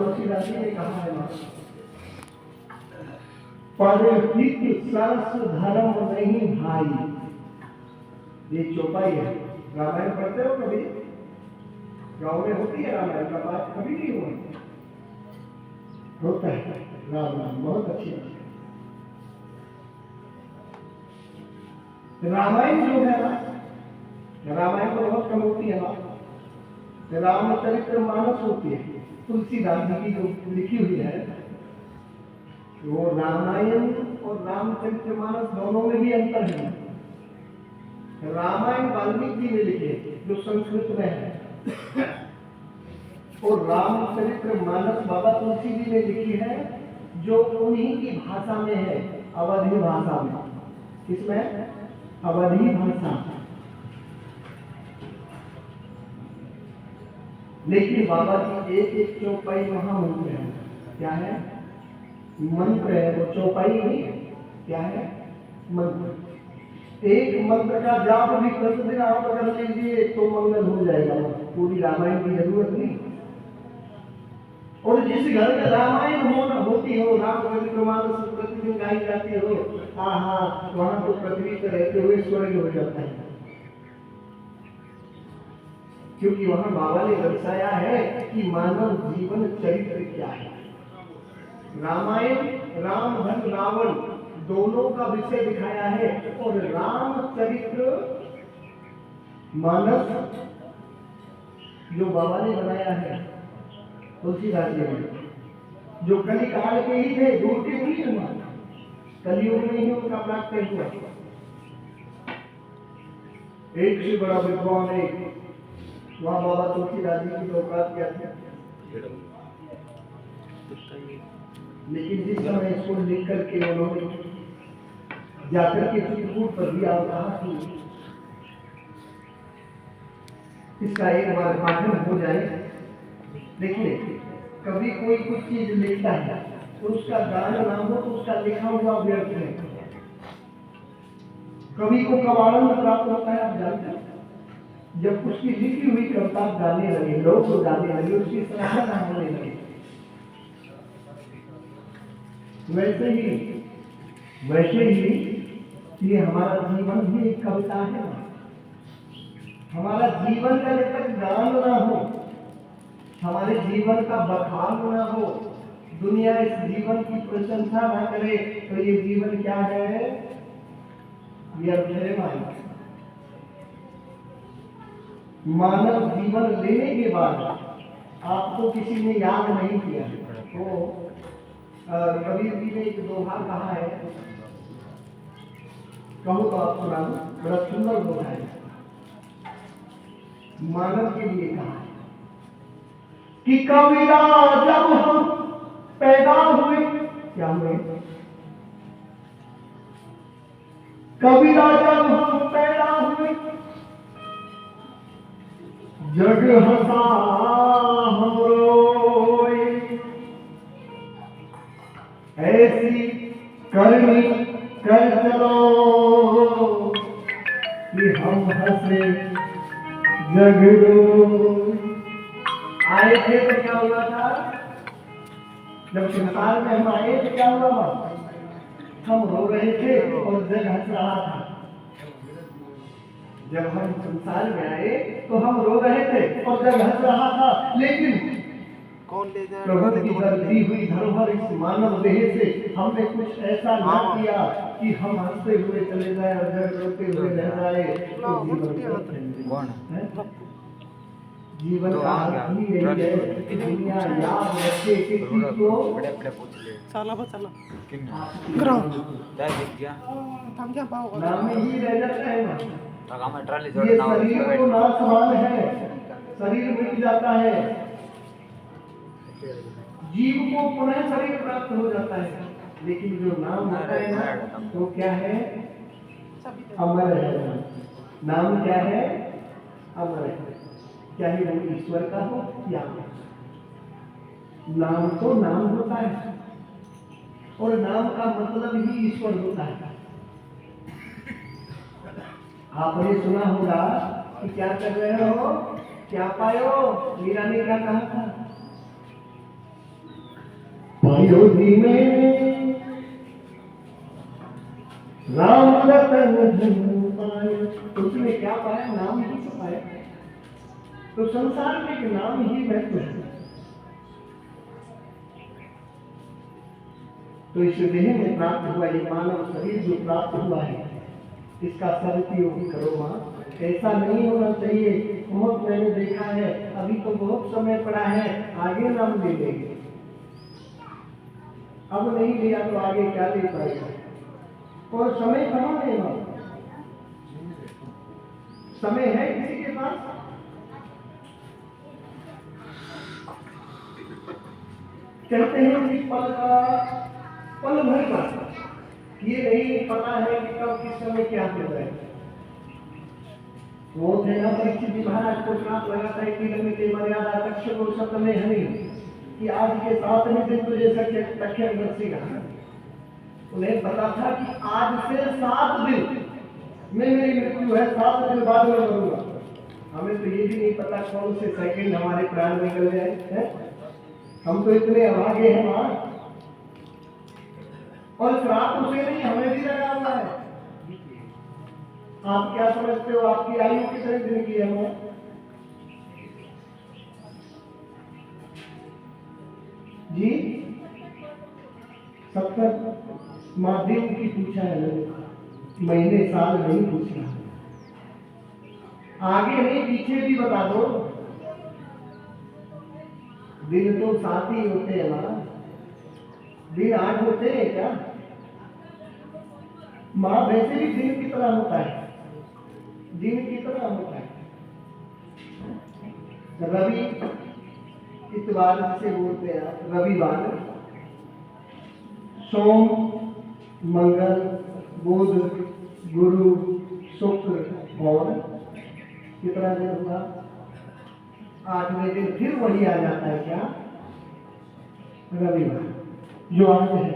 तुलसीदास जी ने कहा है परहित सरस धर्म नहीं भाई। ये चौपाई है। रामायण पढ़ते हो कभी? गाँव में होती है रामायण का पाठ? कभी नहीं हुआ? होता है रामायण, बहुत अच्छी बात है। रामायण जो है ना, रामायण तो बहुत कम होती है ना, रामचरित्र मानस होती है तुलसीदास जी की जो लिखी हुई है, वो रामायण और रामचरित्र मानस दोनों में भी अंतर है। रामायण वाल्मीकि जी ने लिखी है जो संस्कृत में है, और रामचरित्र मानस बाबा तुलसी जी ने लिखी है जो उन्हीं की भाषा में है, अवधी भाषा में। किसमें? अवधी भाषा। लेकिन बाबा जी एक एक चौपाई महामंत्र है। क्या है? मंत्र है, वो चौपाई नहीं है। क्या है? मंत्र। एक मंत्र का जाप भी प्रतिदिन आप कर लीजिए तो मंगल हो जाएगा, पूरी रामायण की जरूरत नहीं। और जिस घर में रामायण होती हो, रामचरित्र मानस प्रतिदिन गाई जाती हो, वहां तो पृथ्वी पर रहते हुए स्वर्ग हो जाता है, क्योंकि वहां बाबा ने दर्शाया है कि मानव जीवन चरित्र क्या है। रामायण राम धन रावण दोनों का विषय दिखाया है, और रामचरित्र मानस जो बाबा ने बनाया है तुलसीदास जी ने, जो कली काल के ही थे, दूर के नहीं हुआ, कलयुग में ही उनका प्राप्त हुआ। एक से बड़ा विद्वान है वहां बाबा तुलसीदास जी की औकात क्या थी, लेकिन जिस समय इसको लिख करके उन्होंने जाकर के चित्रकूट पर दिया, कहा कि इसका एक बार पाठन हो जाए। देखिए, कभी कोई कुछ चीज लिखता है और उसका गान ना हो तो उसका लिखा हुआ व्यर्थ है। कवि को कब आनंद प्राप्त होता है आप जानते हैं? जब उसकी लिखी हुई कविता गाने लगे, लोग गाने लगे, उसकी सराहना होने लगे। वैसे ही ये हमारा जीवन भी एक कविता है। हमारा जीवन का जब तक गान ना हो, हमारे जीवन का बखान ना हो, दुनिया इस जीवन की प्रशंसा ना करे, तो ये जीवन क्या है? व्यर्थ है। मानव जीवन लेने के बाद आपको किसी ने याद नहीं किया तो कबीर जी ने एक दोहा कहा है, कहूँ तो आप सुना, बड़ा सुंदर दोहा है, मानव के लिए कहा है कि कबीरा जब हम पैदा हुए, क्या हुए? कबीरा जब हम पैदा हुए, जग हंसा हम रोए, ऐसी करनी कर चलो कि हम हंसे जग रोए। आए थे तो क्या हुआ था? जब संसार में हम आए तो क्या हुआ? हम रो रहे थे और जग हंस रहा था। जब हम संसार में आए तो हम रो रहे थे और जग हंस रहा था, लेकिन प्रभु की दी हुई धरोहर इस मानव देह से हमने कुछ ऐसा न किया कि हम हंसते हुए चले जाए और जग रोते हुए रह जाए। तो जीवन का अर्थ ही यही है कि दुनिया याद रखे किसी को नाम ही रह जाता है ना। ये शरीर तो नाशवान है, शरीर मिट जाता है, जीव को पुनः शरीर प्राप्त हो जाता है, लेकिन जो नाम होता है ना, वो क्या है? अमर है। नाम क्या है? अमर है, चाहे वो ईश्वर का हो या नाम तो नाम होता है, और नाम का मतलब ही ईश्वर होता है। आपने सुना होगा कि क्या कर रहे हो, क्या पायो, मीरा ने क्या कहा था? अयोध्या में राम रतन धन पाए। उसने क्या पाया? नाम ही तो पाया। तो संसार में एक नाम ही महत्व है। तो इस देह में प्राप्त हुआ ये मानव शरीर जो प्राप्त हुआ है, इसका सदुपयोग करो माँ। ऐसा नहीं होना चाहिए बहुत मैंने देखा है, अभी तो बहुत समय पड़ा है, आगे नाम ले लेंगे, अब नहीं लिया तो आगे क्या ले पाएगा? और समय कहाँ है? समय है किसी के पास? कहते हैं कि पल भर का ये नहीं पता है कि कब किस समय क्या हो जाए। वो थे ना परीक्षित महाराज को श्राप लगाता है कि लंबिते मर्यादा तक्ष को सतमे हनि, कि आज के 7वें दिन तुझे तक्षक बरसेगा। उन्हें पता था कि आज से 7 दिन में मेरी मृत्यु है, 7 दिन बाद में मरूंगा। हमें तो ये भी नहीं पता कौन से सेकंड हमारे प्राण निकल जाए। हम तो इतने अभागे हैं वहां। और श्राप उसे नहीं, हमें भी लगा हुआ है। आप क्या समझते हो आपकी आयु कितने दिन की है? जी 70। माध्यम की पूछा है लोग, महीने साल नहीं पूछना। आगे नहीं पीछे भी बता दो। दिन तो 7 ही होते हैं ना, दिन 8 होते हैं क्या? माँ वैसे भी दिन की तरह होता है, दिन की तरह होता है। रवि इतवार जिसे बोलते हैं, रविवार, सोम, मंगल, बुध, गुरु, शुक्र और कितना दिन हुआ? 8वें दिन फिर वही आ जाता है क्या? रविवार, जो आज है।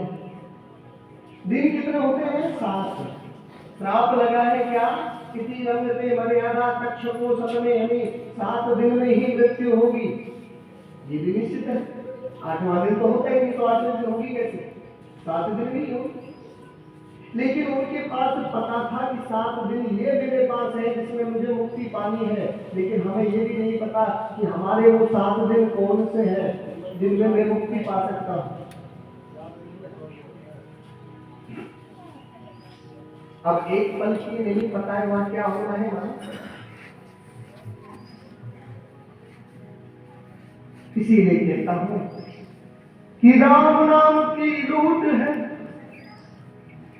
दिन कितने होते हैं? 7। श्राप लगा है क्या? किसी लंबिते मर्यादा तक्ष को सतमे हनि, 7 दिन में ही मृत्यु होगी। ये भी निश्चित है। 8वां दिन तो होता ही नहीं, तो 8वें दिन होगी कैसे? 7 दिन नहीं होगी। लेकिन उनके पास पता था कि 7 दिन ये मेरे पास है जिसमें मुझे मुक्ति पानी है, लेकिन हमें ये भी नहीं पता कि हमारे वो 7 दिन कौन से हैं जिनमें मैं मुक्ति पा सकता हूं। अब एक पल की नहीं पता है वहां क्या होना है। वहां इसीलिए कहता हूं कि राम नाम की लूट है,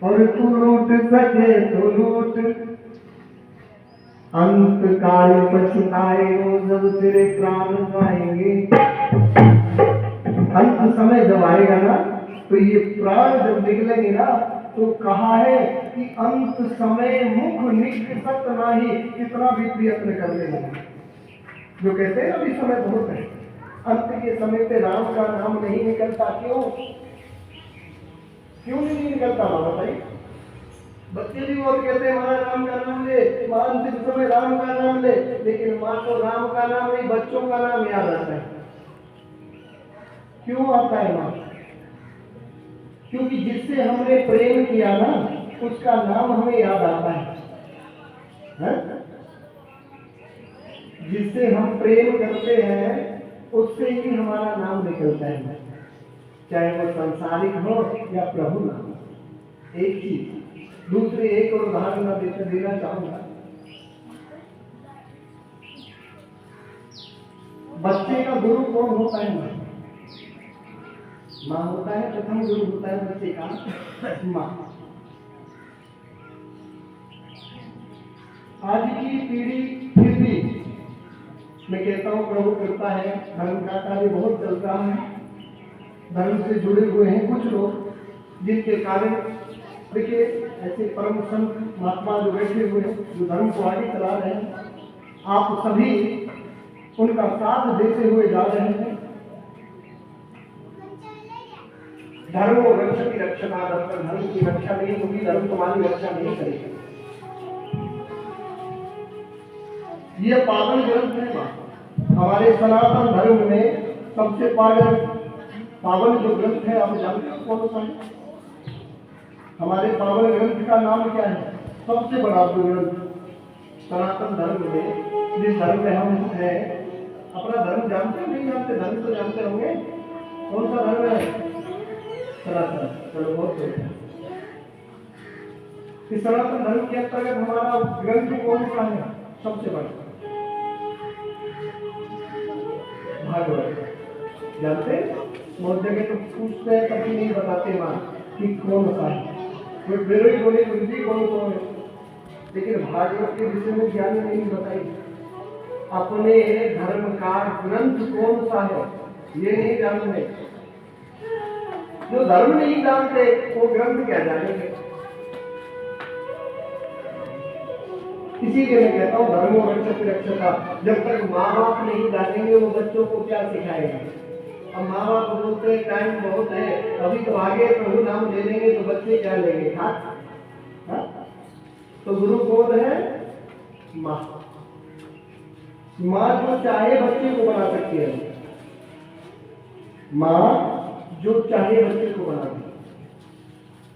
और तू लूट सके तो लूट, अंत काल पछताएगो जब तेरे प्राण जाएंगे। अंत समय जब आएगा ना, तो ये प्राण जब निकलेंगे ना, तो कहा है कि अंत समय मुख निकसत नाही, कितना भी प्रयत्न कर लेना। जो कहते हैं अभी समय बहुत है, अंत के समय पे राम का नाम नहीं निकलता। क्यों नहीं निकलता? बताइए। बच्चे भी बहुत कहते हैं माँ राम का नाम ले, माँ अंतिम समय राम का नाम ले, लेकिन माँ को राम का नाम नहीं, बच्चों का नाम याद आता है। क्यों आता है माँ? क्योंकि जिससे हमने प्रेम किया ना, उसका नाम हमें याद आता है। जिससे हम प्रेम करते हैं उससे ही हमारा नाम निकलता है, चाहे वो सांसारिक हो या प्रभु नाम। एक चीज। दूसरी एक और उदाहरण मैं देना चाहूंगा। बच्चे का गुरु कौन होता है? माँ होता है। प्रथम गुरु होता है बच्चे का माँ। आज की पीढ़ी फिर भी मैं कहता हूँ प्रभु कृपा है, धर्म का कार्य बहुत चल रहा है, धर्म से जुड़े हुए हैं कुछ लोग, जिनके कारण देखिए ऐसे परम संत महात्मा जो बैठे हुए हैं, जो धर्म को आगे चला रहे हैं, आप सभी उनका साथ देते हुए जा रहे हैं। धर्म और रक्षा की रक्षा का धर्म की रक्षा नहीं होगी, धर्म तुम्हारी रक्षा नहीं करेगा। ये पावन ग्रंथ है। हमारे सनातन धर्म में सबसे पावन पावन जो ग्रंथ है आप जानते हो कौन सा है? हमारे पावन ग्रंथ का नाम क्या है? सबसे बड़ा जो ग्रंथ सनातन धर्म में, जिस धर्म में हम हैं, अपना धर्म जानते हो नहीं जानते? धर्म तो जानते होंगे। कौन सा धर्म है? सनातन। चलो बहुत बढ़िया। इस सनातन धर्म के अंतर्गत हमारा ग्रंथ कौन सा है सबसे बड़ा? भागवत। जानते? बहुत जगह तो पूछते हैं, कभी नहीं बताते वहां कि कौन सा है। कोई बेरोई बोले गुरुजी कौन कौन है, लेकिन भागवत के विषय में ज्ञान नहीं बताई। अपने धर्म का ग्रंथ कौन सा है ये नहीं जानते। जो धर्म नहीं जानते वो ग्रंथ क्या जानेंगे? इसीलिए मैं कहता हूँ धर्मो रक्षक रक्षता। जब तक माँ बाप नहीं जानेंगे वो बच्चों को क्या सिखाएंगे? अब माँ बाप बोलते हैं टाइम बहुत है, अभी तो आगे प्रभु नाम ले लेंगे तो बच्चे क्या लेंगे? तो गुरु कौन है? माँ। माँ जो चाहे बच्चे को बना सकती है। माँ जो चाहे बच्चे को बना दे,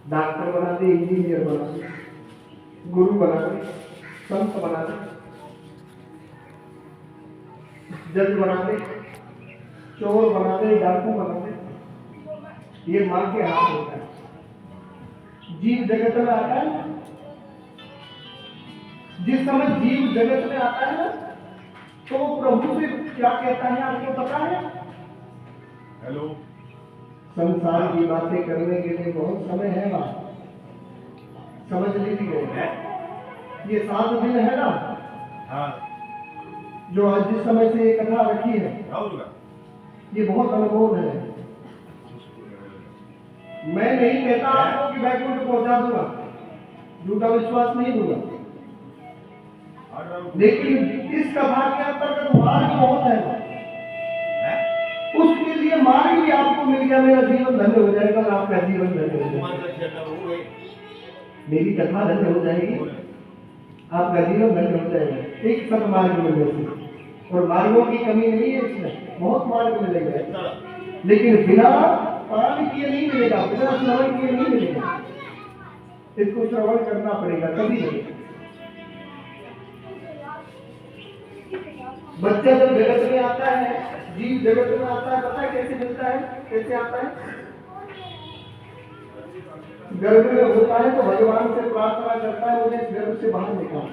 डॉक्टर बना दे, इंजीनियर बना दे, गुरु बना दे, संत बना दे, जज बना दे, चोर बना दे, डाकू बना दे। ये माँ के हाथ होता है। जीव जगत में आता है, जिस समय जीव जगत में आता है तो प्रभु से क्या कहता है आपको पता है? हेलो। संसार की बातें करने के लिए बहुत समय है ना, समझ लीजिए। ये 7 दिन है ना, हाँ, जो आज जिस समय से ये कथा रखी है, ये बहुत अनमोल है। मैं नहीं कहता आपको कि वैकुंठ पहुंचा दूंगा, झूठा विश्वास नहीं दूंगा, लेकिन इस कथा के अंतर्गत मार्ग बहुत है। उसके लिए मार्ग भी आपको मिल गया, मेरा जीवन धन्य हो जाएगा और आपका जीवन धन्य हो जाएगा। मेरी कथा धन्य हो जाएगी, आपका जीवन धन्य हो जाएगा एक सन्मार्ग मिलने से। और मार्गों की कमी नहीं है इसमें, बहुत मार्ग मिलेगा, लेकिन बिना पान किए नहीं मिलेगा, बिना श्रवण किए नहीं मिलेगा। इसको श्रवण करना पड़ेगा तभी मिलेगा। बच्चा जब जगत में आता है, जीव जगत में आता है, पता है कैसे मिलता है? कैसे आता है? गर्भ में होता है तो भगवान से प्रार्थना करता है, मुझे इस गर्भ से बाहर निकाल।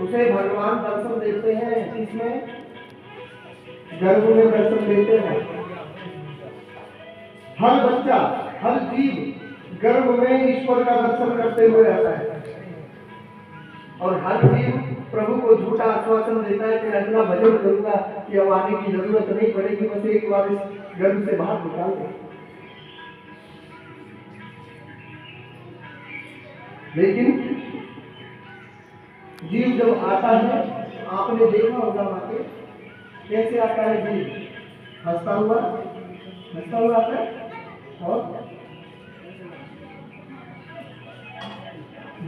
उसे भगवान दर्शन देते हैं, इसमें गर्भ में दर्शन देते हैं। हर बच्चा, हर जीव गर्भ में ईश्वर का दर्शन करते हुए आता है, और हर जीव प्रभु को झूठा आश्वासन देता है कि मैं इतना भजन करूंगा कि अब आने की जरूरत नहीं पड़ेगी, बस एक बार इस गर्भ से बाहर निकाल दे। लेकिन जीव जब आता है, आपने देखा होगा माते कैसे आता है जीव? हंसता हुआ आता है, और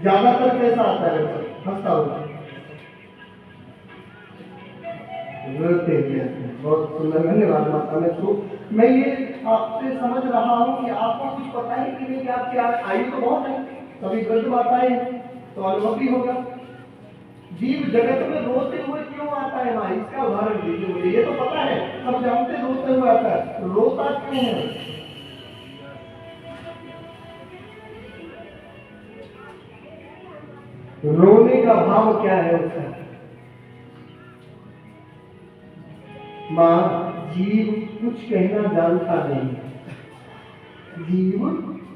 ज्यादातर कैसा आता है? हंसता हुआ, रोते हुए। बहुत सुंदर, धन्यवाद माता। मैं ये आपसे समझ रहा हूँ कि आपको कुछ पता है कि नहीं, कि आपकी आयु तो बहुत है, कभी वृद्ध माताएं हैं तो अनुभव भी होगा। जीव जगत में रोते हुए क्यों आता है माँ? इसका उदाहरण दीजिए मुझे। ये तो पता है, सब जानते रोते हुए आता है, रोता क्यों है? रोने का भाव क्या है उसका? माँ, जीव कुछ कहना जानता नहीं, जीव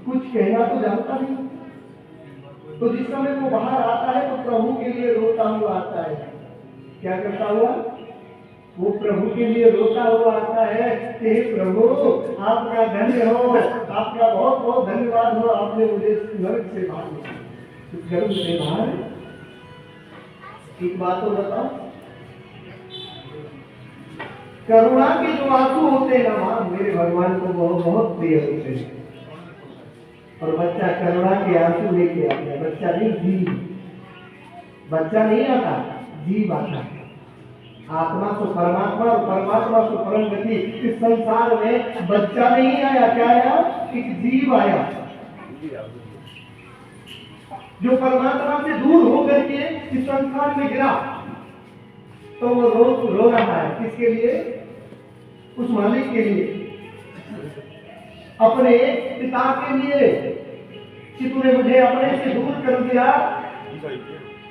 कुछ कहना तो जानता नहीं। तो जिस समय वो बाहर आता है तो प्रभु के लिए रोता हुआ आता है। क्या करता हुआ? वो प्रभु के लिए रोता हुआ आता है कि प्रभु आपका धन्य हो, आपका बहुत बहुत धन्यवाद हो, आपने मुझे नरक से बाहर निकाला, इस गर्भ से बाहर। एक बात तो बताओ, करुणा के जो आंसू होते हैं ना, मेरे भगवान को बहुत बहुत प्रिय होते हैं। और बच्चा करुणा के आंसू लेके आता है, बच्चा नहीं जीव, बच्चा नहीं आता, जीव आता है। आत्मा तो परमात्मा और परमात्मा तो परम गति। इस संसार में बच्चा नहीं आया, क्या आया? एक जीव आया जो परमात्मा से दूर होकर के इस संसार में गिरा। तो वो रो रहा है, किसके लिए? उस मालिक के लिए, अपने पिता के लिए कि तूने मुझे अपने से दूर कर दिया।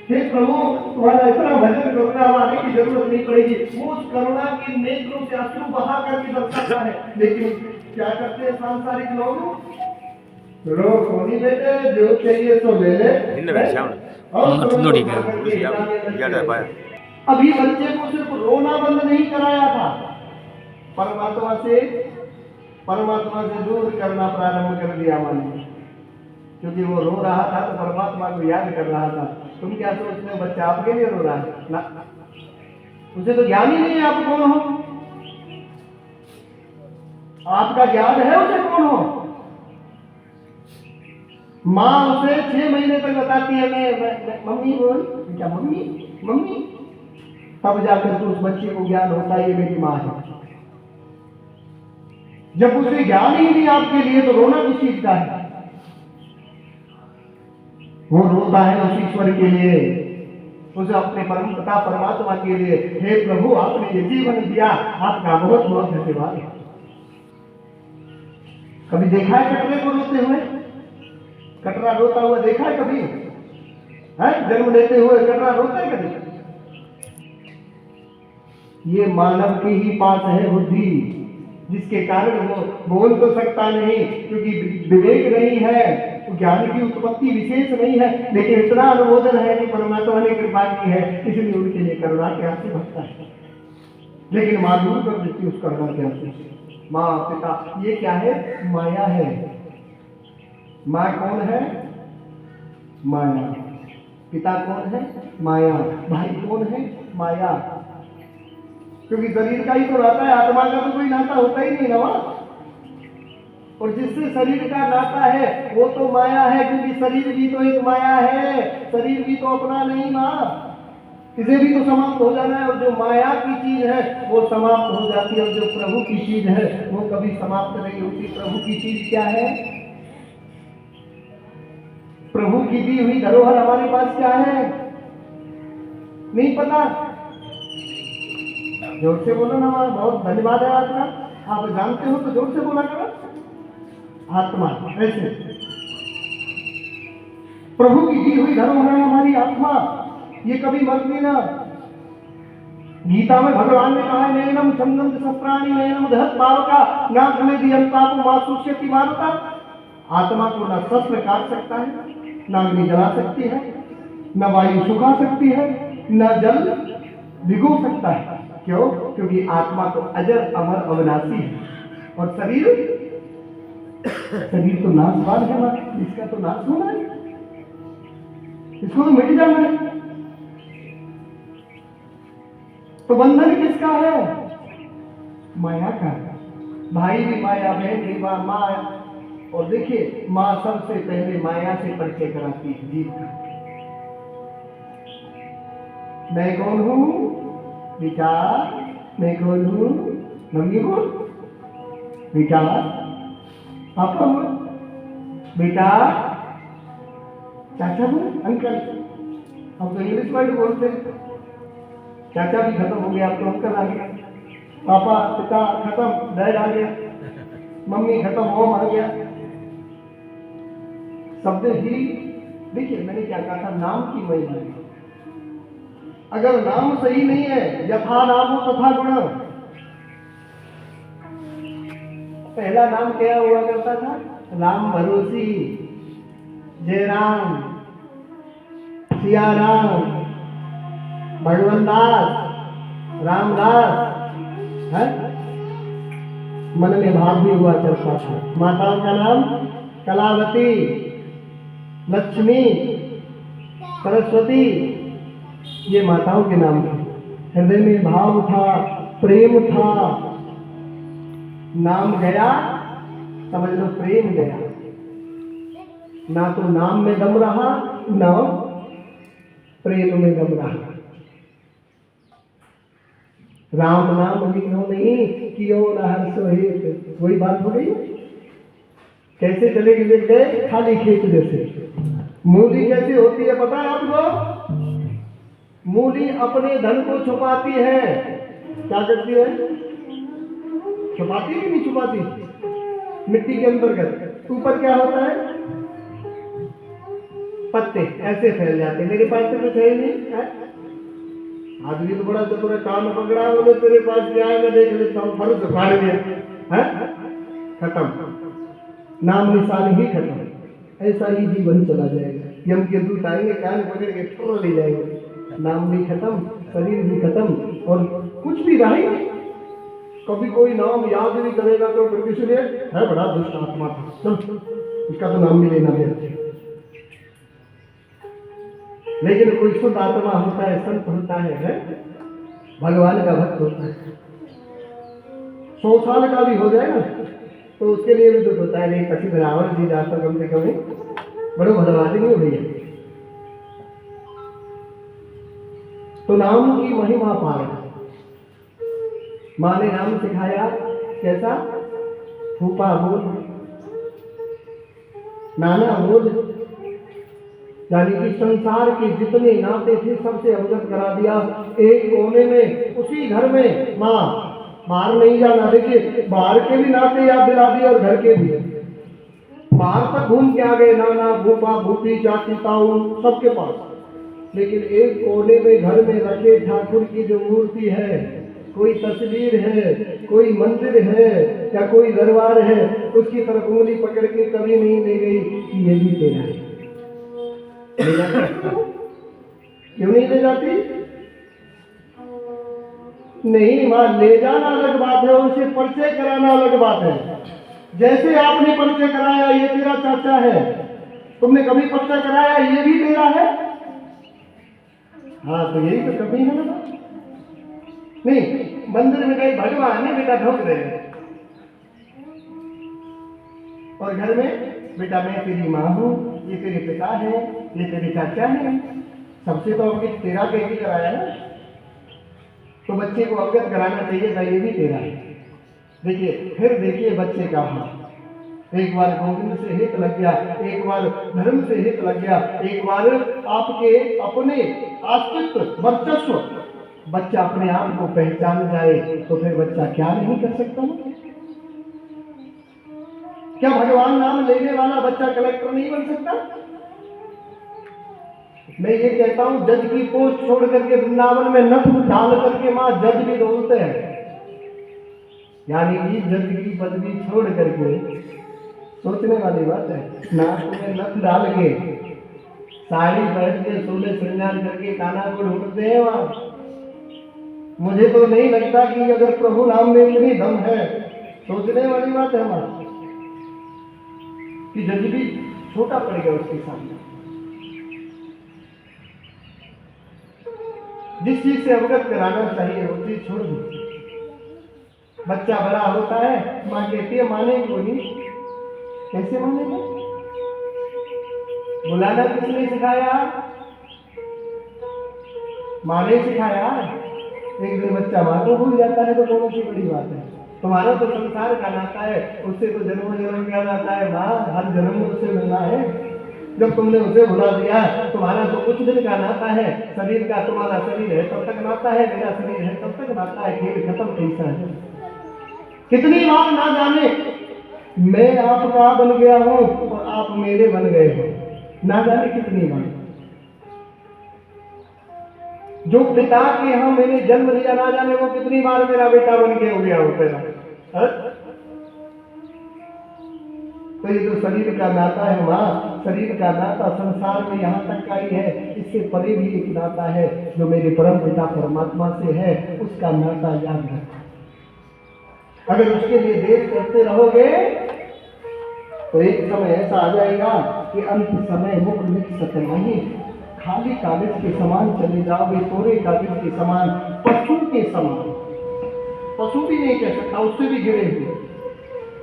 हे प्रभु, तुम्हारा इतना भजन करुणा वाले की जरूरत नहीं पड़ेगी। वो उस करुणा के नेत्रों से अश्रु बहा करके दर्शाता है। लेकिन क्या करते हैं सांसारिक लोग? रो कोनी बेटे, जो चाहिए तो ले ले। अभी बच्चे को सिर्फ रोना बंद नहीं कराया था, परमात्मा से दूर करना प्रारंभ कर दिया माने। क्योंकि वो रो रहा था तो परमात्मा को याद कर रहा था। तुम क्या सोचते हो बच्चा आपके लिए रो रहा है? ना, उसे तो ज्ञान ही नहीं है आप कौन हो। आपका ज्ञान है उसे कौन हो। माँ उसे 6 महीने तक बताती है मैं मम्मी बोल, क्या मम्मी, तब जाकर तो उस बच्चे को ज्ञान होता है ये मेरी माँ है। जब उसे ज्ञान ही नहीं आपके लिए तो रोना किस चीज का है? वो रोता है उस ईश्वर के लिए, उसे अपने परम पिता परमात्मा के लिए। हे प्रभु, आपने ये जीवन दिया, आपका बहुत बहुत धन्यवाद। कभी देखा है कटरे को रोते हुए? कटरा रोता हुआ देखा है कभी? है जन्म लेते हुए कटरा रोता है कभी? ये मानव के ही पास है बुद्धि, जिसके कारण वो बोल तो सकता नहीं, क्योंकि विवेक नहीं है, ज्ञान की उत्पत्ति विशेष नहीं है। लेकिन इतना अनुमोदन है कि परमात्मा ने कृपा की है, इसलिए उनके लिए करुणा के आंसू बहता है। लेकिन माँ दूर कर देती उस करुणा के आंसू से। माँ पिता ये क्या है? माया है। माँ कौन है? माया। पिता कौन है? माया। भाई कौन है? माया। क्योंकि शरीर का ही तो नाता है, आत्मा का तो कोई नाता होता ही नहीं ना। और जिससे शरीर का नाता है वो तो माया है, क्योंकि शरीर भी तो एक माया है। शरीर भी तो अपना नहीं माँ, इसे भी तो समाप्त हो जाना है। और जो माया की चीज है वो समाप्त हो जाती है, और जो प्रभु की चीज है वो कभी समाप्त नहीं होती। प्रभु की चीज क्या है? प्रभु की दी हुई धरोहर हमारे पास क्या है? नहीं पता? जोर से बोलो ना, बहुत धन्यवाद है आपका। आप जानते हो तो जोर से बोला करो। आत्मा ऐसे प्रभु की दी हुई धरोहर है हमारी आत्मा, ये कभी मरती ना। गीता में भगवान ने कहा है, नैनम छंदम शस्त्राणि नैनम दहत पावका ना खले दियंतापु मासुष्यति मारुता। आत्मा को ना शस्त्र काट सकता है, ना अग्नि जला सकती है, न वायु सुखा सकती है, न जल भिगो सकता है। क्यों? क्योंकि आत्मा तो अजर अमर अविनाशी है। और शरीर तो नाशवान है ना, इसका तो नाश होना है, इसको तो मिट जाना है। तो बंधन किसका है? माया का। भाई भी माया, बहन भी माया। और देखिए, माँ सबसे पहले माया से परिचय कराती है जीव का। मैं कौन हूँ? विचार। मैं कौन हूँ? मम्मी हूँ। विचार। पापा हूँ। बेटा। चाचा हूँ। अंकल। हम तो इंग्लिश वर्ड बोलते हैं। चाचा भी खत्म हो गया, अब तो अंकल आ गया। पापा पिता खत्म, डैड आ गया। मम्मी खत्म, होम आ गया। शब्द ही देखिए, मैंने क्या कहा था, नाम की महिमा है। अगर नाम सही नहीं है, यथा नाम तथा गुण। पहला नाम क्या हुआ करता था? राम भरोसी, जयराम, सियाराम, भगवान दास, रामदास है। मन में भाव भी हुआ करता था। माताओं का नाम कलावती, लक्ष्मी, सरस्वती, ये माताओं के नाम थे। हृदय में भाव था, प्रेम था। नाम गया, समझ लो प्रेम गया। ना तो नाम में दम रहा, ना प्रेम में दम रहा। राम नाम लिखो नहीं कि ओ हर सोहित, वही बात हो गई। कैसे चलेगी देख गए खाली खेत जैसे। मूली कैसी होती है पता है आपको? मूली अपने धन को छुपाती है। क्या करती है? छुपाती है कि नहीं छुपाती? मिट्टी के अंतर्गत ऊपर क्या होता है? पत्ते ऐसे फैल जाते। मेरे पास तो कुछ है ही नहीं है? आदमी तो बड़ा चतुर है, कान पकड़ा बोले तेरे पास क्या है मैं देख लेता हूँ, फर्ज उखाड़ दिया है, खत्म, नाम निशान ही खत्म। ऐसा ही जीवन चला जाएगा। यम के दूत आएंगे कान पकड़ के ठोर ले जाएंगे, नाम भी खत्म, शरीर भी खत्म और कुछ भी रहे नहीं। कभी कोई नाम याद नहीं करेगा तो फिर किसी है बड़ा दुष्ट आत्मा था, चल इसका तो नाम भी लेना भी अच्छा। लेकिन कोई शुद्ध आत्मा होता है, संत होता है, भगवान का भक्त होता है, 100 साल का भी हो जाए ना तो उसके लिए भी दुख होता है। नहीं पति बराबर जी जाता कम से कम बड़ो भरवादी नहीं हुई है। तो नाम की महिमा पार। माँ ने नाम सिखाया कैसा? फूफा बोल, नाना बोल, यानी कि संसार के जितने नाते थे सबसे अवगत करा दिया। एक कोने में उसी घर में माँ, बाहर नहीं जाना। देखिए बाहर के भी नाते याद दिला दिए और घर के भी। बाहर तक घूम के आ गए, नाना फूफा भूपी चाची ताऊ सबके पास। लेकिन एक कोने में घर में रखे ठाकुर की जो मूर्ति है, कोई तस्वीर है, कोई मंदिर है या कोई दरबार है, उसकी तरफ उंगली पकड़ के कभी नहीं ले गई कि ये भी तेरा है। ले जाती? क्यों नहीं ले जाती? नहीं मां, ले जाना अलग बात है, उसे परिचय कराना अलग बात है। जैसे आपने परिचय कराया ये तेरा चाचा है, तुमने कभी परिचय कराया ये भी तेरा है? हाँ तो यही तो कमी है ना। नहीं मंदिर में गई भगवान ने बेटा ढोक दे, और घर में बेटा मैं तेरी माँ हूँ, ये तेरे पिता है, ये तेरे चाचा है। सबसे तो अवगत तेरा कह के कराया ना, तो बच्चे को अवगत कराना चाहिए था ये भी तेरा है। देखिए फिर देखिए बच्चे का हाथ, एक बार गोविंद से हित लग गया, एक बार धर्म से हित लग गया, एक बार आपके अपने अस्तित्व वर्चस्व, बच्चा अपने आप को पहचान जाए तो फिर बच्चा क्या नहीं कर सकता? क्या भगवान नाम लेने वाला बच्चा कलेक्टर नहीं बन सकता? मैं ये कहता हूं जज की पोस्ट छोड़ करके वृंदावन में नथ डाल करके मां जज भी बोलते हैं, यानी कि जज की पदवी छोड़ करके, सोचने वाली बात है, नाक में नथ डाल के साड़ी पहन के सोले श्रृंगार करके काना को ढूंढते हैं वहां। मुझे तो नहीं लगता कि अगर प्रभु नाम में इतनी दम है, सोचने वाली बात है मां कि जज भी छोटा पड़ेगा उसके सामने। जिस चीज से अवगत कराना चाहिए वो चीज छोड़ दो। बच्चा बड़ा होता है, माँ कहती है मानेगी वो नहीं, कैसे मानेगा? बुलाना किसने सिखाया? माँ ने सिखाया। एक दिन बच्चा माँ को भूल जाता है तो कौन सी बड़ी बात है? तुम्हारा तो संसार का नाता है, उससे तो जन्म जन्म का नाता है माँ, हर जन्म में उससे मिलना है। जब तुमने उसे भुला दिया, तुम्हारा तो कुछ दिन का नाता है, शरीर का, तुम्हारा शरीर है तब तक नाता है, मेरा शरीर है तब तक नाता है, खेल खत्म कैसा है? कितनी बार ना जाने मैं आपका बन गया हूं और आप मेरे बन गए हो, ना जाने कितनी बार। जो पिता के यहां मैंने जन्म लिया, ना जाने वो कितनी बार मेरा बेटा बन के हो गया हो पहला। तो ये जो शरीर का नाता है माँ, शरीर का नाता संसार में यहाँ तक का ही है, इससे परे भी एक नाता है जो मेरे परम पिता परमात्मा से है, उसका नाता याद रखो। अगर उसके लिए देर करते रहोगे तो एक समय ऐसा आ जाएगा कि अंत समय मुख लिख सकना ही, खाली कागज के समान चले जाओगे, कोरे कागज के समान, पशु के समान। पशु भी नहीं कह सकता, उससे भी गिरे हुए।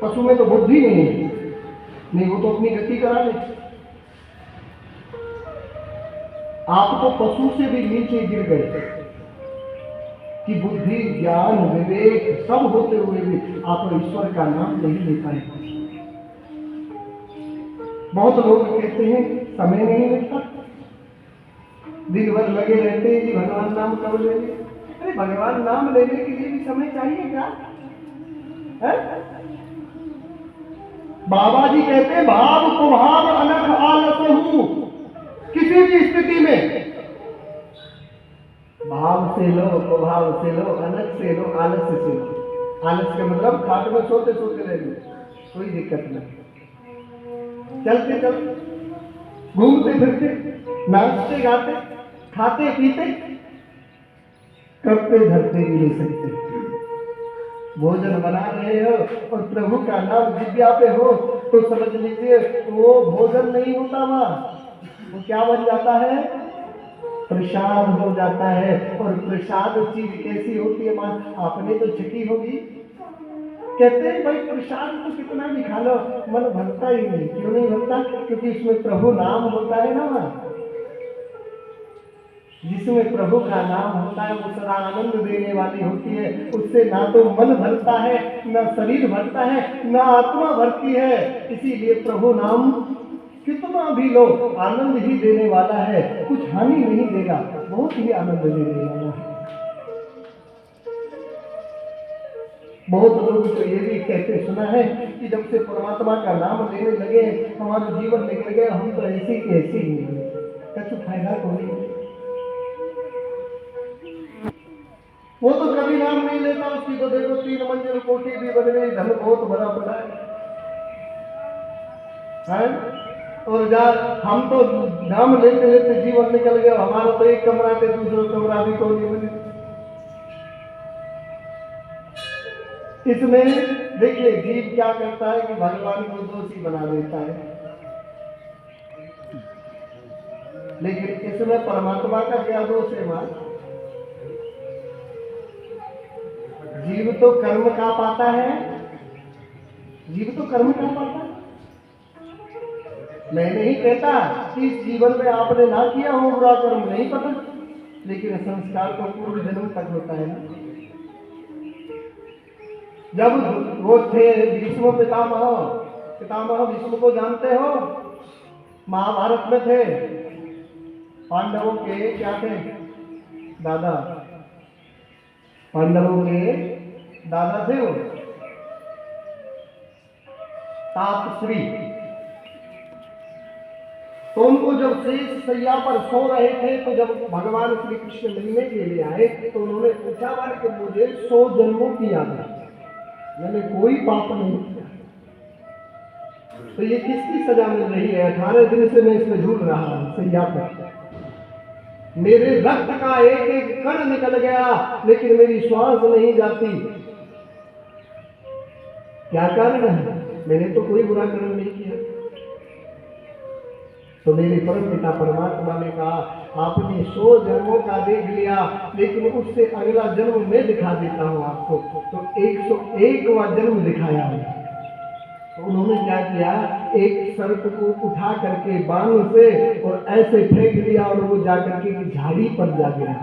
पशु में तो बुद्धि नहीं है, नहीं वो तो अपनी गति करा ले। आप तो पशु से भी नीचे गिर गए। कि बुद्धि ज्ञान विवेक सब होते हुए भी आप ईश्वर का नाम नहीं ले पाए। बहुत लोग कहते हैं समय नहीं मिलता, दिन भर लगे रहते हैं कि भगवान नाम कब लेंगे। अरे भगवान नाम लेने के लिए भी समय चाहिए क्या है? बाबा जी कहते हैं भाव कुभाव अनख आलस हूं। किसी भी स्थिति में भाव से लो, कुभाव से लो, अनख से लो, आलस से लो। आलस का मतलब खाट में सोते सोते रहने, कोई दिक्कत नहीं। चलते चलते, घूमते फिरते, नाचते गाते, खाते पीते, करते धरते भी ले सकते। भोजन बना रहे हो और प्रभु का नाम जिब्या पे हो तो समझ लीजिए वो भोजन नहीं होता, वो क्या बन जाता है? प्रसाद हो जाता है। और प्रसाद चीज कैसी होती है मां? आपने तो छकी होगी। कहते हैं भाई प्रसाद तो कितना भी खा लो मन भरता ही नहीं। क्यों नहीं भरता? क्योंकि इसमें प्रभु नाम होता है ना मां। जिसमें प्रभु का नाम होता है वो सदा आनंद देने वाली होती है। उससे ना तो मन भरता है, ना शरीर भरता है, ना आत्मा भरती है। इसीलिए प्रभु नाम कितना भी लो आनंद ही देने वाला है, कुछ हानि नहीं देगा, बहुत ही आनंद देने वाला है। बहुत लोग तो ये भी कहते सुना है कि जब से परमात्मा का नाम लेने लगे हमारा जीवन निकल गया, हम तो ऐसे की ऐसे ही हैं, कुछ फायदा तो नहीं। वो तो कभी नाम नहीं लेता, उसकी तो देखो 3 मंजिल कोठी भी बन गई, धन बहुत भरा पड़ा है। और हम तो नाम लेते लेते जीवन निकल गया, हमारा तो एक कमरा थे, दूसरा कमरा भी कोई नहीं बने। इसमें देखिए जीव क्या करता है कि भगवान को दोषी बना देता है, लेकिन इसमें परमात्मा का क्या दोष है मां? जीव तो कर्म का पाता है, जीव तो कर्म का पाता है। मैं नहीं कहता कि इस जीवन में आपने ना किया हो बुरा कर्म, नहीं पता, लेकिन संस्कार तो पूर्व जन्म तक होता है ना। जब वो थे भीष्म पितामह, पितामह भीष्म को जानते हो, महाभारत में थे, पांडवों के क्या थे? दादा, पांडवों के दादा थे वो, तापश्री। तो उनको जब शेष सैया पर सो रहे थे तो जब भगवान श्री कृष्ण मिलने के लिए आए तो उन्होंने पूछा कि मुझे 100 जन्मों की याद है, मैंने कोई पाप नहीं किया, तो ये किसकी सजा मिल रही है? 18 दिन से मैं इसमें झूल रहा हूं सैया पर, मेरे रक्त का एक एक कण निकल गया लेकिन मेरी श्वास नहीं जाती। क्या कारण है? मैंने तो कोई बुरा कर्म नहीं किया। तो मेरे परम पिता परमात्मा ने कहा आपने 100 जन्मों का देख लिया, लेकिन उससे अगला जन्म मैं दिखा देता हूं आपको। तो 101वां जन्म दिखाया। तो उन्होंने क्या किया, एक सर्प को उठा करके बाण से और ऐसे फेंक दिया और वो जाकर के झाड़ी पर जा गिरा।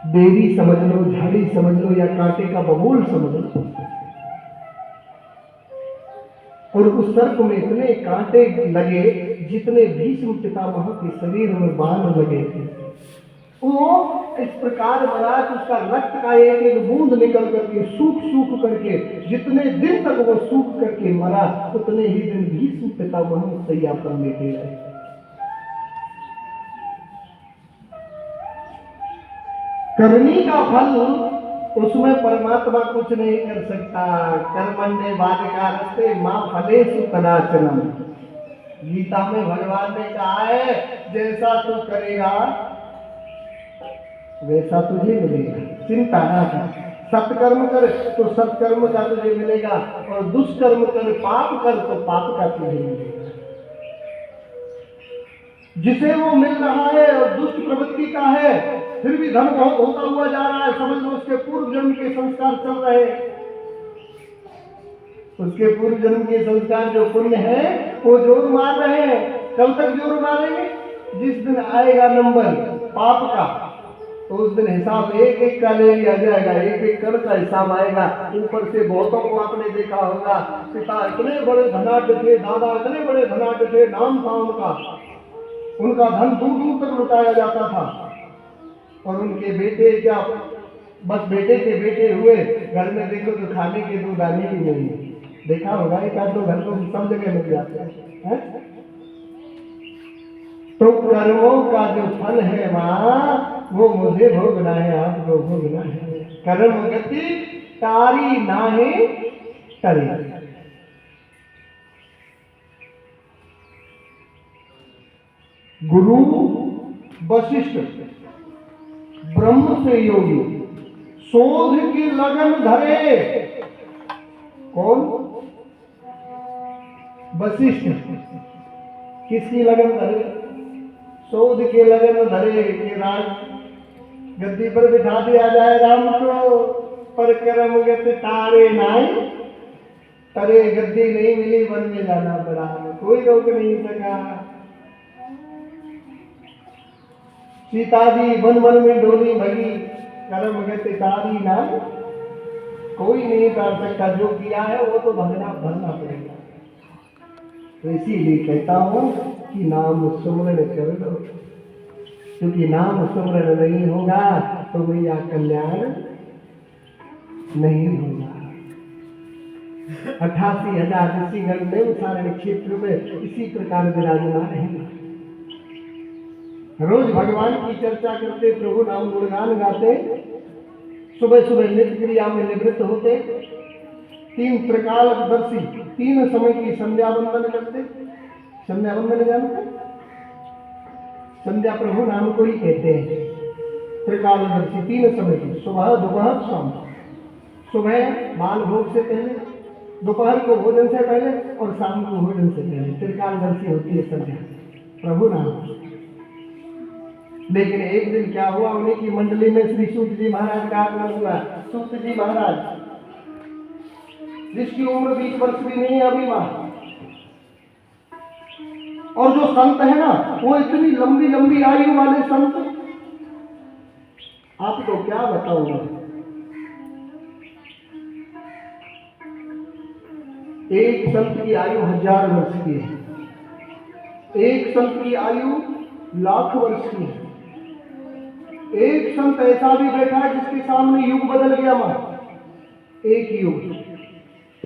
बेरी समझ लो, झाड़ी समझ लो या कांटे का बबूल समझ लो। और उस सर्प में इतने कांटे लगे जितने भीष्म पितामह के शरीर में बाण लगे थे। वो इस प्रकार मरा कि उसका रक्त का एक एक बूंद निकल करके सूख सूख करके जितने दिन तक वो सूख करके मरा उतने ही दिन भीष्म पितामह सैया पर लेटे रहे। करनी का फल उसमें परमात्मा कुछ नहीं कर सकता। कर्मण्ये बाधिकारस्ते मां फलेषु कदाचनम। गीता में भगवान ने कहा है जैसा तू करेगा वैसा तुझे मिलेगा, चिंता ना कर। सत्कर्म कर तो सत्कर्म का तुझे मिलेगा और दुष्कर्म कर, पाप कर तो पाप का तुझे मिलेगा। जिसे वो मिल रहा है और दुष्ट प्रवृत्ति का है फिर भी धन बहुत होता हुआ जा रहा है, समझ लो उसके पूर्व जन्म के संस्कार चल रहे हैं। उसके पूर्व जन्म के संस्कार जो पुण्य है वो जोर मार रहे हैं। कब तक जोर मारेंगे? जिस दिन आएगा नंबर पाप का तो उस दिन हिसाब एक एक का ले लिया जाएगा, एक एक कर का हिसाब आएगा। ऊपर से बहुतों को आपने देखा होगा, पिता इतने बड़े धनाढ्य थे, दादा इतने बड़े धनाढ्य थे, नाम था उनका धन दूर दूर तक लुटाया जाता था, और उनके बेटे क्या, बस बेटे के बेटे हुए, घर में देखो तो खाने के दो दाने भी नहीं। देखा होगा एक आध दो घर को सब जगह मिल जाते हैं। तो कर्मों का जो फल है माँ, वो मुझे भोगना है, आपको भोगना है। कर्म गति तारी नाहे तरी। गुरु वशिष्ठ ब्रह्म से योगी शोध की लगन धरे। कौन? वशिष्ठ किसकी लगन धरे? शोध के लगन धरे कि राज गद्दी पर बिठा दिया जाए राम को, पर कर्म गति तारे नाय तरे। गद्दी नहीं मिली, वन में जाना पड़ा, कोई रोक नहीं सका। सीता जी वन वन में डोली भगी, कर्म गति तारी नाय कोई नहीं कर सकता। जो किया है वो तो भरना पड़ेगा। तो इसीलिए कहता हूं कि नाम सुमरण कर लो, क्योंकि नाम सुमरण नहीं होगा तो मैया कल्याण नहीं होगा। 88,000 ऋषिगण ने सारे क्षेत्र में इसी प्रकार विराजमान है। रोज भगवान की चर्चा करते, प्रभु नाम गुणगान गाते, सुबह सुबह नित्य क्रिया में निवृत्त होते, 3 प्रकालदर्शी 3 समय की संध्या वंदन करते। संध्या वंदन जानते? संध्या प्रभु नाम को ही कहते हैं। त्रिकालदर्शी 3 समय की, सुबह दोपहर शाम। सुबह बाल भोग से पहले, दोपहर को भोजन से पहले और शाम को भोजन से पहले त्रिकालदर्शी होती है संध्या प्रभु नाम। लेकिन एक दिन क्या हुआ, उन्हीं की मंडली में श्री सूत जी महाराज का आगमन हुआ। सूत जी महाराज जिसकी उम्र 20 वर्ष भी नहीं है अभी मां, और जो संत है ना वो इतनी लंबी लंबी आयु वाले संत, आपको क्या बताऊंगा। एक संत की आयु 1000 वर्ष की है, एक संत की आयु 1,00,000 वर्ष की है। एक संत ऐसा भी बैठा है जिसके सामने युग बदल गया मां, एक युग।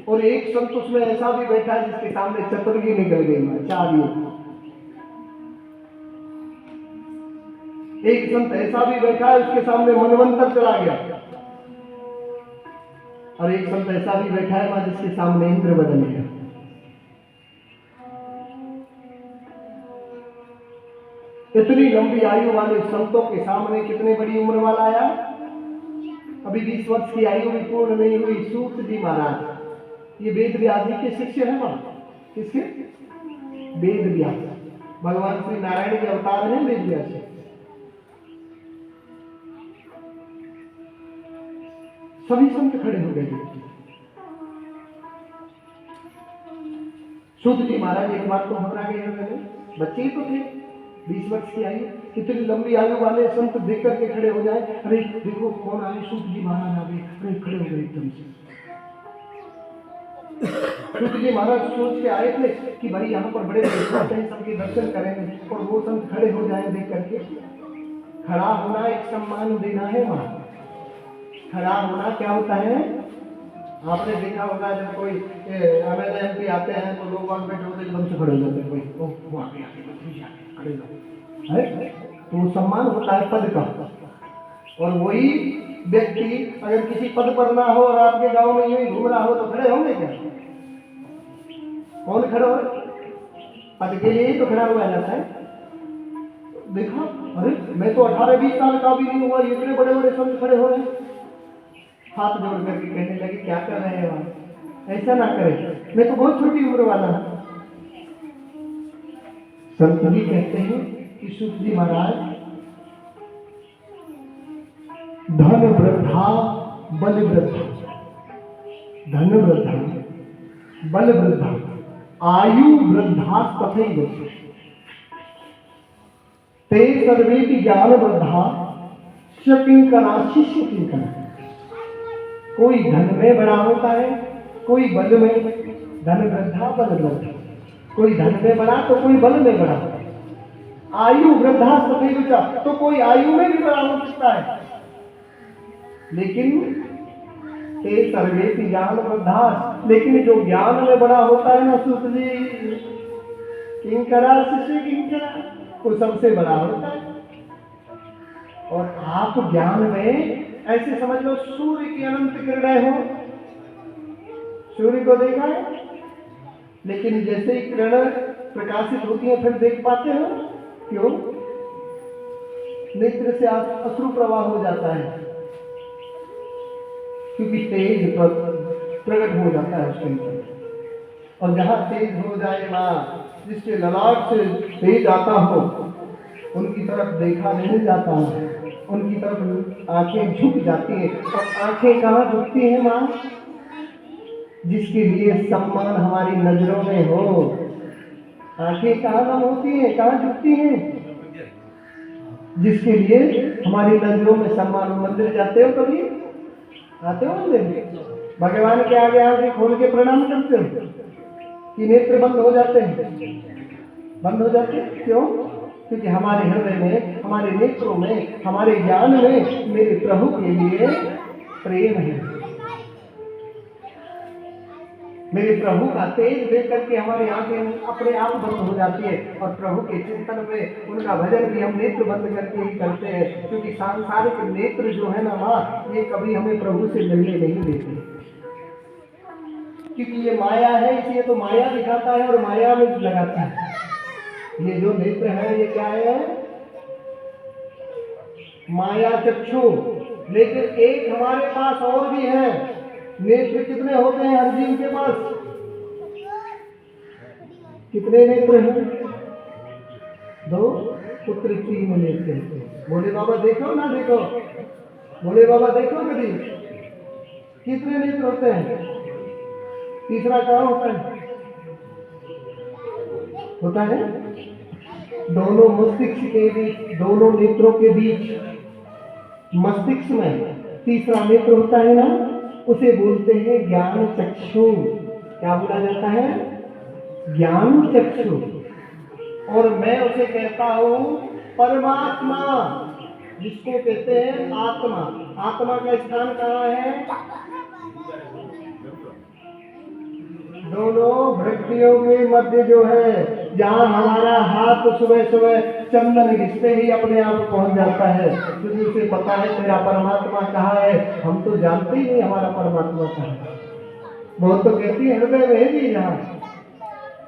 और एक संत उसमें ऐसा भी बैठा है जिसके सामने चतुर्गी निकल गई मां, 4 युग। एक संत ऐसा भी बैठा है उसके सामने मनवंतर चला गया, और एक संत ऐसा भी बैठा है मां जिसके सामने इंद्र बदल गया। इतनी लंबी आयु वाले संतों के सामने कितनी बड़ी उम्र वाला आया, अभी 20 वर्ष की आयु भी पूर्ण नहीं हुई। सूत जी महाराज ये वेद व्यास जी के शिष्य है मां। किसके? वेद व्यास, भगवान श्री नारायण के अवतार हैं वेद व्यास। सभी संत खड़े हो गए। सूत जी महाराज एक बार तो घबरा गए, बच्चे ही तो थे, 20 वर्ष की आयु, कितनी लंबी आयु वाले संत देख करके खड़े हो जाए। अरे देखो कौन आए, सूत जी महाराज आ गए। अरे खड़े हो गए एकदम से। सूत जी महाराज सोच के आए थे कि भाई यहाँ पर बड़े संत हैं, सबके दर्शन करेंगे, और वो संत खड़े हो जाए देख करके। खड़ा होना एक सम्मान देना है मां। खड़ा होना क्या होता है, आपने देखा होगा जब कोई MLA MP आते हैं तो लोग वहां बैठे होते एकदम से खड़े हो जाते हैं, कोई वो आगे खड़े है, तो वो सम्मान होता है पद का। और वही व्यक्ति अगर किसी पद पर ना हो और आपके गांव में यूं घूम रहा हो तो खड़े होंगे क्या? कौन खड़े हो? पद के लिए ही तो खड़ा हुआ जाता है। देखा, अरे मैं तो 18-20 साल का भी नहीं हुआ, इतने बड़े बड़े संत खड़े हो रहे हैं। हाथ जोड़ करके कहने लगे क्या कर रहे हैं आप, ऐसा ना करें, मैं तो बहुत छोटी उम्र वाला हूं। संत जी कहते हैं कि सूत जी महाराज, धन वृद्धा बल वृद्धा, धन वृद्धा बल वृद्धा आयु वृद्धा तथैव ते सर्वेपि ज्ञान वृद्धा किंकरा शिष्य किंकरा। कोई धन में बड़ा होता है, कोई बल में, धन वृद्धा बल वृद्धा, कोई धन में बड़ा तो कोई बल में बड़ा, आयु वृद्धा सदैव च, तो कोई आयु में भी बड़ा हो सकता है। लेकिन ते सर्वेति ज्ञान वृद्धा, लेकिन जो ज्ञान में बड़ा होता है ना सुत जी, किंकरा शिष्य किंकरा, वो सबसे बड़ा होता है। और आप ज्ञान में ऐसे समझ लो सूर्य की अनंत किरणें हो, सूर्य को देखा है, लेकिन जैसे ही किरणें प्रकाशित होती हैं फिर देख पाते हो, क्यों? नेत्र से अश्रु प्रवाह हो जाता है, क्योंकि तेज प्रकट हो जाता है उसके अंदर। और जहां तेज हो जाए ना, जिसके ललाट से तेज आता हो, उनकी तरफ देखा नहीं जाता है, उनकी तरफ आंखें झुक जाती है। और आंखें कहाँ झुकती हैं मां? जिसके लिए सम्मान हमारी नजरों में हो। आंखें कहाँ कम होती हैं, कहाँ झुकती हैं? जिसके लिए हमारी नजरों में सम्मान। मंदिर जाते हो कभी? आते हो मंदिर? भगवान के आगे आंखें खोल के प्रणाम करते हो कि नेत्र बंद हो जाते हैं? बंद हो जाते हैं, क्यों? क्योंकि हमारे हृदय में, हमारे नेत्रों में, हमारे ज्ञान में मेरे प्रभु के लिए प्रेम है। मेरे प्रभु का तेज देख करके हमारी आंखें अपने आप बंद हो जाती है। और प्रभु के चिंतन में उनका भजन भी हम नेत्र बंद करके ही करते हैं, क्योंकि सांसारिक नेत्र जो है ना माँ, ये कभी हमें प्रभु से मिलने नहीं देते, क्योंकि ये माया है, इसलिए तो माया दिखाता है और माया में लगाता है। ये जो नेत्र है ये क्या है? माया चक्षु। लेकिन एक हमारे पास और भी है। नेत्र कितने होते हैं हर जीव के पास? कितने नेत्र हैं? 2 पुत्र 3 नेत्र हैं। भोले बाबा देखो ना, देखो भोले बाबा देखो कभी, कितने नेत्र होते हैं? तीसरा कहाँ होता है? होता है दोनों मस्तिष्क के बीच, दोनों नेत्रों के बीच मस्तिष्क में तीसरा नेत्र होता है ना, उसे बोलते हैं ज्ञान चक्षु। क्या बोला जाता है? ज्ञान चक्षु। और मैं उसे कहता हूं परमात्मा, जिसको कहते हैं आत्मा। आत्मा का स्थान कहाँ है? दोनों भृत्यों के मध्य जो है, जहाँ हमारा हाथ सुबह सुबह चंदन घिसते ही अपने आप पहुंच जाता है, क्योंकि उसे पता है मेरा परमात्मा कहाँ है। हम तो जानते ही नहीं हमारा परमात्मा कहाँ है। बहुत तो कहती है हृदय में है जी यहाँ।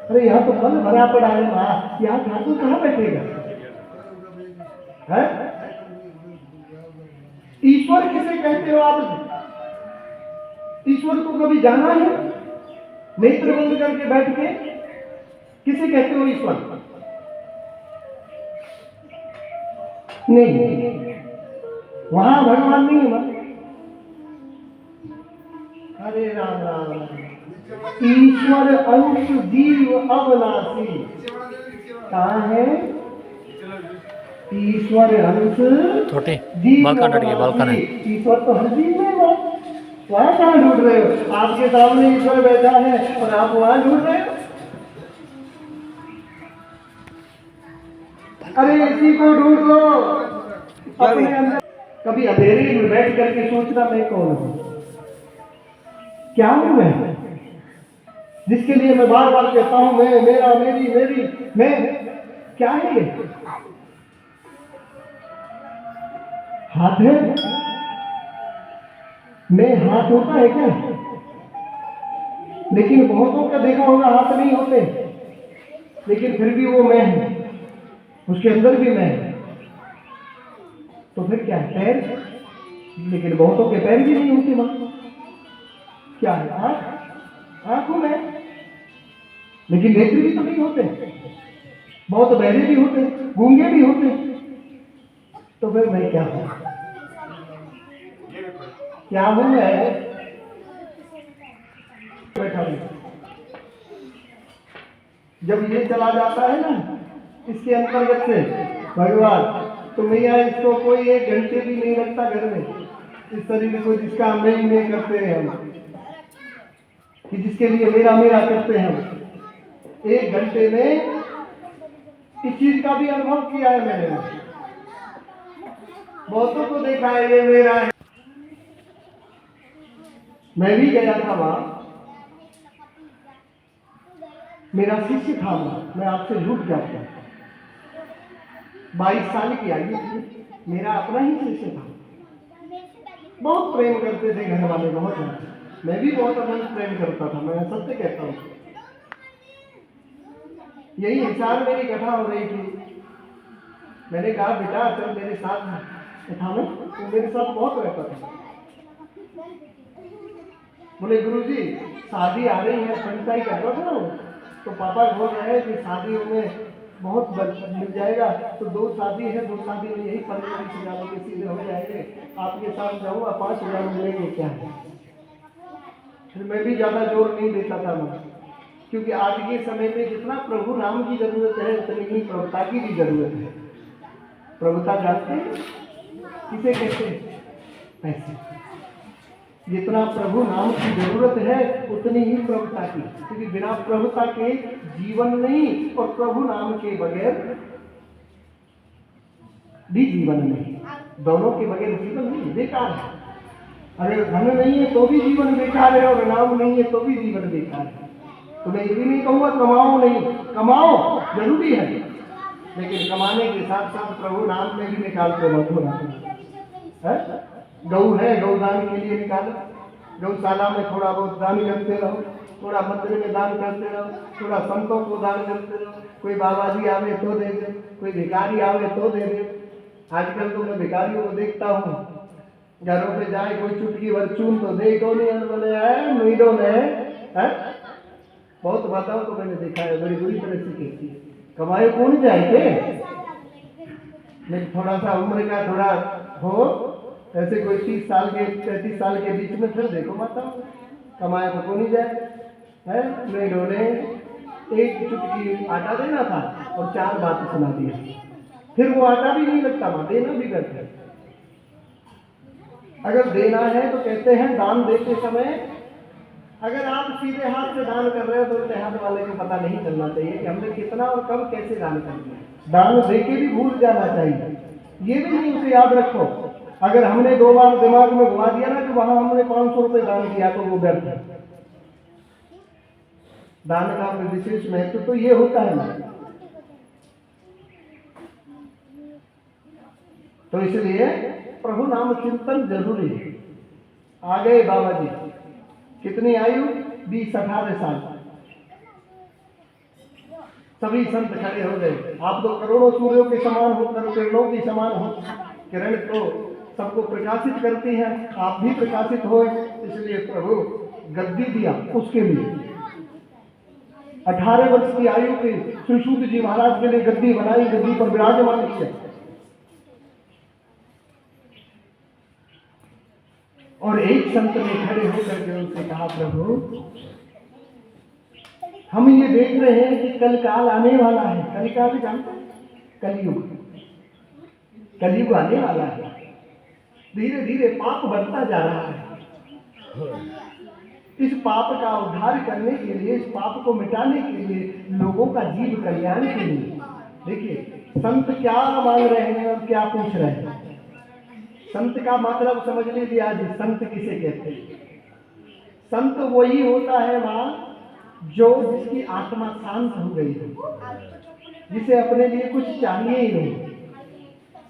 अरे यहाँ तो मन भरा पड़ा है माँ, यहाँ ठाकुर कहाँ बैठेगा? है? ईश्वर किसे कहते हो आप? ईश्वर को कभी जाना है? नेत्र बंद करके बैठ के किसे कहते हो ईश्वर? नहीं, वहां भगवान नहीं है। हरे राम राम। ईश्वर अंश जीव अविनाशी कहाँ है? ईश्वर अंश जीव अविनाशी। ईश्वर तो हर जीव में है। वहां कहाँ ढूंढ रहे हो? आपके सामने ईश्वर बैठा है और आप वहां ढूंढ रहे हो? अरे इसी को ढूंढ लो अपने अंदर। कभी अंधेरे में बैठ करके सोचना मैं कौन हूं, क्या हूं मैं, जिसके लिए मैं बार बार कहता हूं मैं, मेरा, मेरी, मेरी, मैं। क्या है ये? हाथ है? मैं हाथ होता है क्या? लेकिन बहुतों का देखा होगा हाथ नहीं होते, लेकिन फिर भी वो मैं है, उसके अंदर भी मैं है। तो फिर क्या है? पैर? लेकिन बहुतों के पैर भी नहीं होते मां। क्या है? आंख? आंखों में, लेकिन नेत्र भी तो नहीं होते। बहुत बहरे भी होते, गूंगे भी होते। तो फिर मैं क्या हूं? क्या हूं मैं? बैठा भी जब ये चला जाता है ना, इसके अंतर्गत से भगवान तो मैया इसको कोई 1 घंटे भी नहीं लगता घर में, इस शरीर को जिसका हम नहीं करते हैं हम, कि जिसके लिए मेरा मेरा करते हैं हम, 1 घंटे में इस चीज का भी अनुभव किया है मैंने। बहुतों को देखा है ये मेरा है। मैं भी गया था वहां, मेरा शिष्य था वहां, मैं आपसे झूठ जाता, 22 साल की आयु थी, मेरा अपना ही शिष्य था। बहुत प्रेम करते थे घर वाले, बहुत ज्यादा। मैं भी बहुत अनंत प्रेम करता था, मैं सत्य कहता हूँ। यही हिसाब मेरी कथा हो रही थी। मैंने कहा बेटा चल मेरे साथ कथा में, तो मेरे साथ बहुत रहता था। बोले गुरुजी शादी आ रही है, पंचाई कर रहा था, तो पापा बोल रहे हैं कि शादियों में बहुत मिल जाएगा, तो 2 शादी है, 2 शादी में यही 15-20 हज़ार के सीधे हो जाएंगे, आपके साथ जाऊंगा 5,000 मिलेंगे क्या है। फिर मैं भी ज्यादा जोर नहीं देता था मैं, क्योंकि आज के समय में जितना प्रभु राम की जरूरत है उतनी ही प्रभुता की भी जरूरत है। प्रभुता जानते हैं किसे कहते हैं? पैसे। जितना प्रभु नाम की जरूरत है उतनी ही प्रभुता की, क्योंकि बिना प्रभुता के जीवन नहीं, और प्रभु नाम के बगैर भी जीवन नहीं। दोनों के बगैर जीवन नहीं, बेकार है। अगर धन नहीं है तो भी जीवन बेकार है, और नाम नहीं है तो भी जीवन बेकार है। तो मैं ये भी नहीं कहूँगा कमाओ नहीं, कमाओ जरूरी है, लेकिन कमाने के साथ साथ प्रभु नाम में भी निकालते मत हो रहा। गऊ है, गौदान के लिए निकालो, गौशाला में थोड़ा बहुत दान करते रहो, थोड़ा मंदिर में दान करते रहो, थोड़ा संतों को दान करते रहो। कोई बाबा जी आवे तो दे दे, कोई भिखारी आवे तो दे दे। आजकल तो मैं भिखारियों को देखता हूँ, घरों पे जाए कोई चुटकी भर चून तो दे, तो नहीं बोले है मीडो ने। बहुत माताओं को मैंने देखा है, बड़ी बुरी तरह से कहती है, कमाए कौन जाए थे, लेकिन थोड़ा सा उम्र का थोड़ा हो, ऐसे कोई 30 साल के 35 साल के बीच में, फिर देखो माता कमाए तो कौन जाए है। मीडो ने 1 चुटकी आटा देना था और 4 बातें सुना दिया, फिर वो आटा भी नहीं लगता वहां, देना भी करते हैं। अगर देना है तो कहते हैं दान देते समय अगर आप सीधे हाथ से दान कर रहे हो तो उल्टे हाथ वाले को पता नहीं चलना चाहिए कि हमने कितना और कब कैसे दान कर दिया। दान देके भी भूल जाना चाहिए, ये भी नहीं उसे याद रखो। अगर हमने 2 बार दिमाग में घुमा दिया ना कि वहां हमने 500 रुपए दान किया, तो वो व्यर्थ है। दान का विशेष महत्व तो ये होता है ना। तो इसलिए प्रभु नाम चिंतन जरूरी है। आ गए बाबा जी, कितनी आयु? 20-18 साल। सभी संत खड़े हो गए। आप तो करोड़ों सूर्यों के समान हो, किरणों के समान हो, किरण तो सबको प्रकाशित करती है, आप भी प्रकाशित हो, इसलिए प्रभु गद्दी दिया उसके लिए। 18 वर्ष की आयु के श्री सूत जी महाराज के लिए गद्दी बनाई, गद्दी पर विराजमान किया। और एक संत ने खड़े होकर के उनसे कहा, प्रभु हम ये देख रहे हैं कि कल काल आने वाला है। कल काल जानते हैं? कलयुग। कलयुग आने वाला है, धीरे धीरे पाप बढ़ता जा रहा है। इस पाप का उद्धार करने के लिए, इस पाप को मिटाने के लिए, लोगों का जीव कल्याण के लिए, देखिए संत क्या मांग रहे हैं और क्या पूछ रहे हैं। संत का मतलब समझ लीजिए आज संत किसे कहते हैं। संत वही होता है मां जो जिसकी आत्मा शांत हो गई है, जिसे अपने लिए कुछ चाहिए ही नहीं।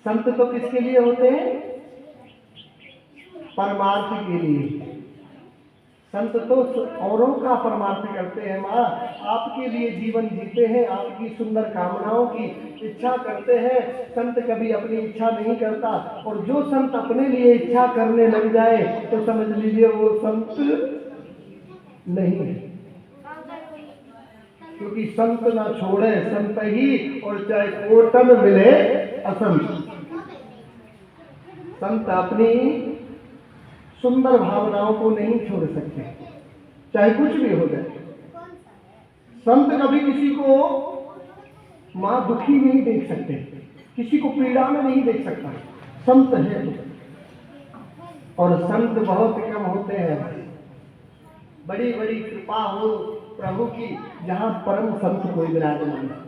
संत तो किसके लिए होते हैं? परमार्थ के लिए। संत तो औरों का परमार्थ करते हैं माँ, आपके लिए जीवन जीते हैं, आपकी सुंदर कामनाओं की इच्छा करते हैं। संत कभी अपनी इच्छा नहीं करता, और जो संत अपने लिए इच्छा करने लग जाए तो समझ लीजिए वो संत नहीं है। क्योंकि संत ना छोड़े संत ही, और चाहे कोटन मिले असंत। संत अपनी सुंदर भावनाओं को नहीं छोड़ सकते, चाहे कुछ भी हो जाए। संत कभी किसी को मां दुखी नहीं देख सकते, किसी को पीड़ा में नहीं देख सकता, संत है तो। और संत बहुत कम होते हैं, बड़ी बड़ी कृपा हो प्रभु की जहाँ परम संत कोई विराजमान है।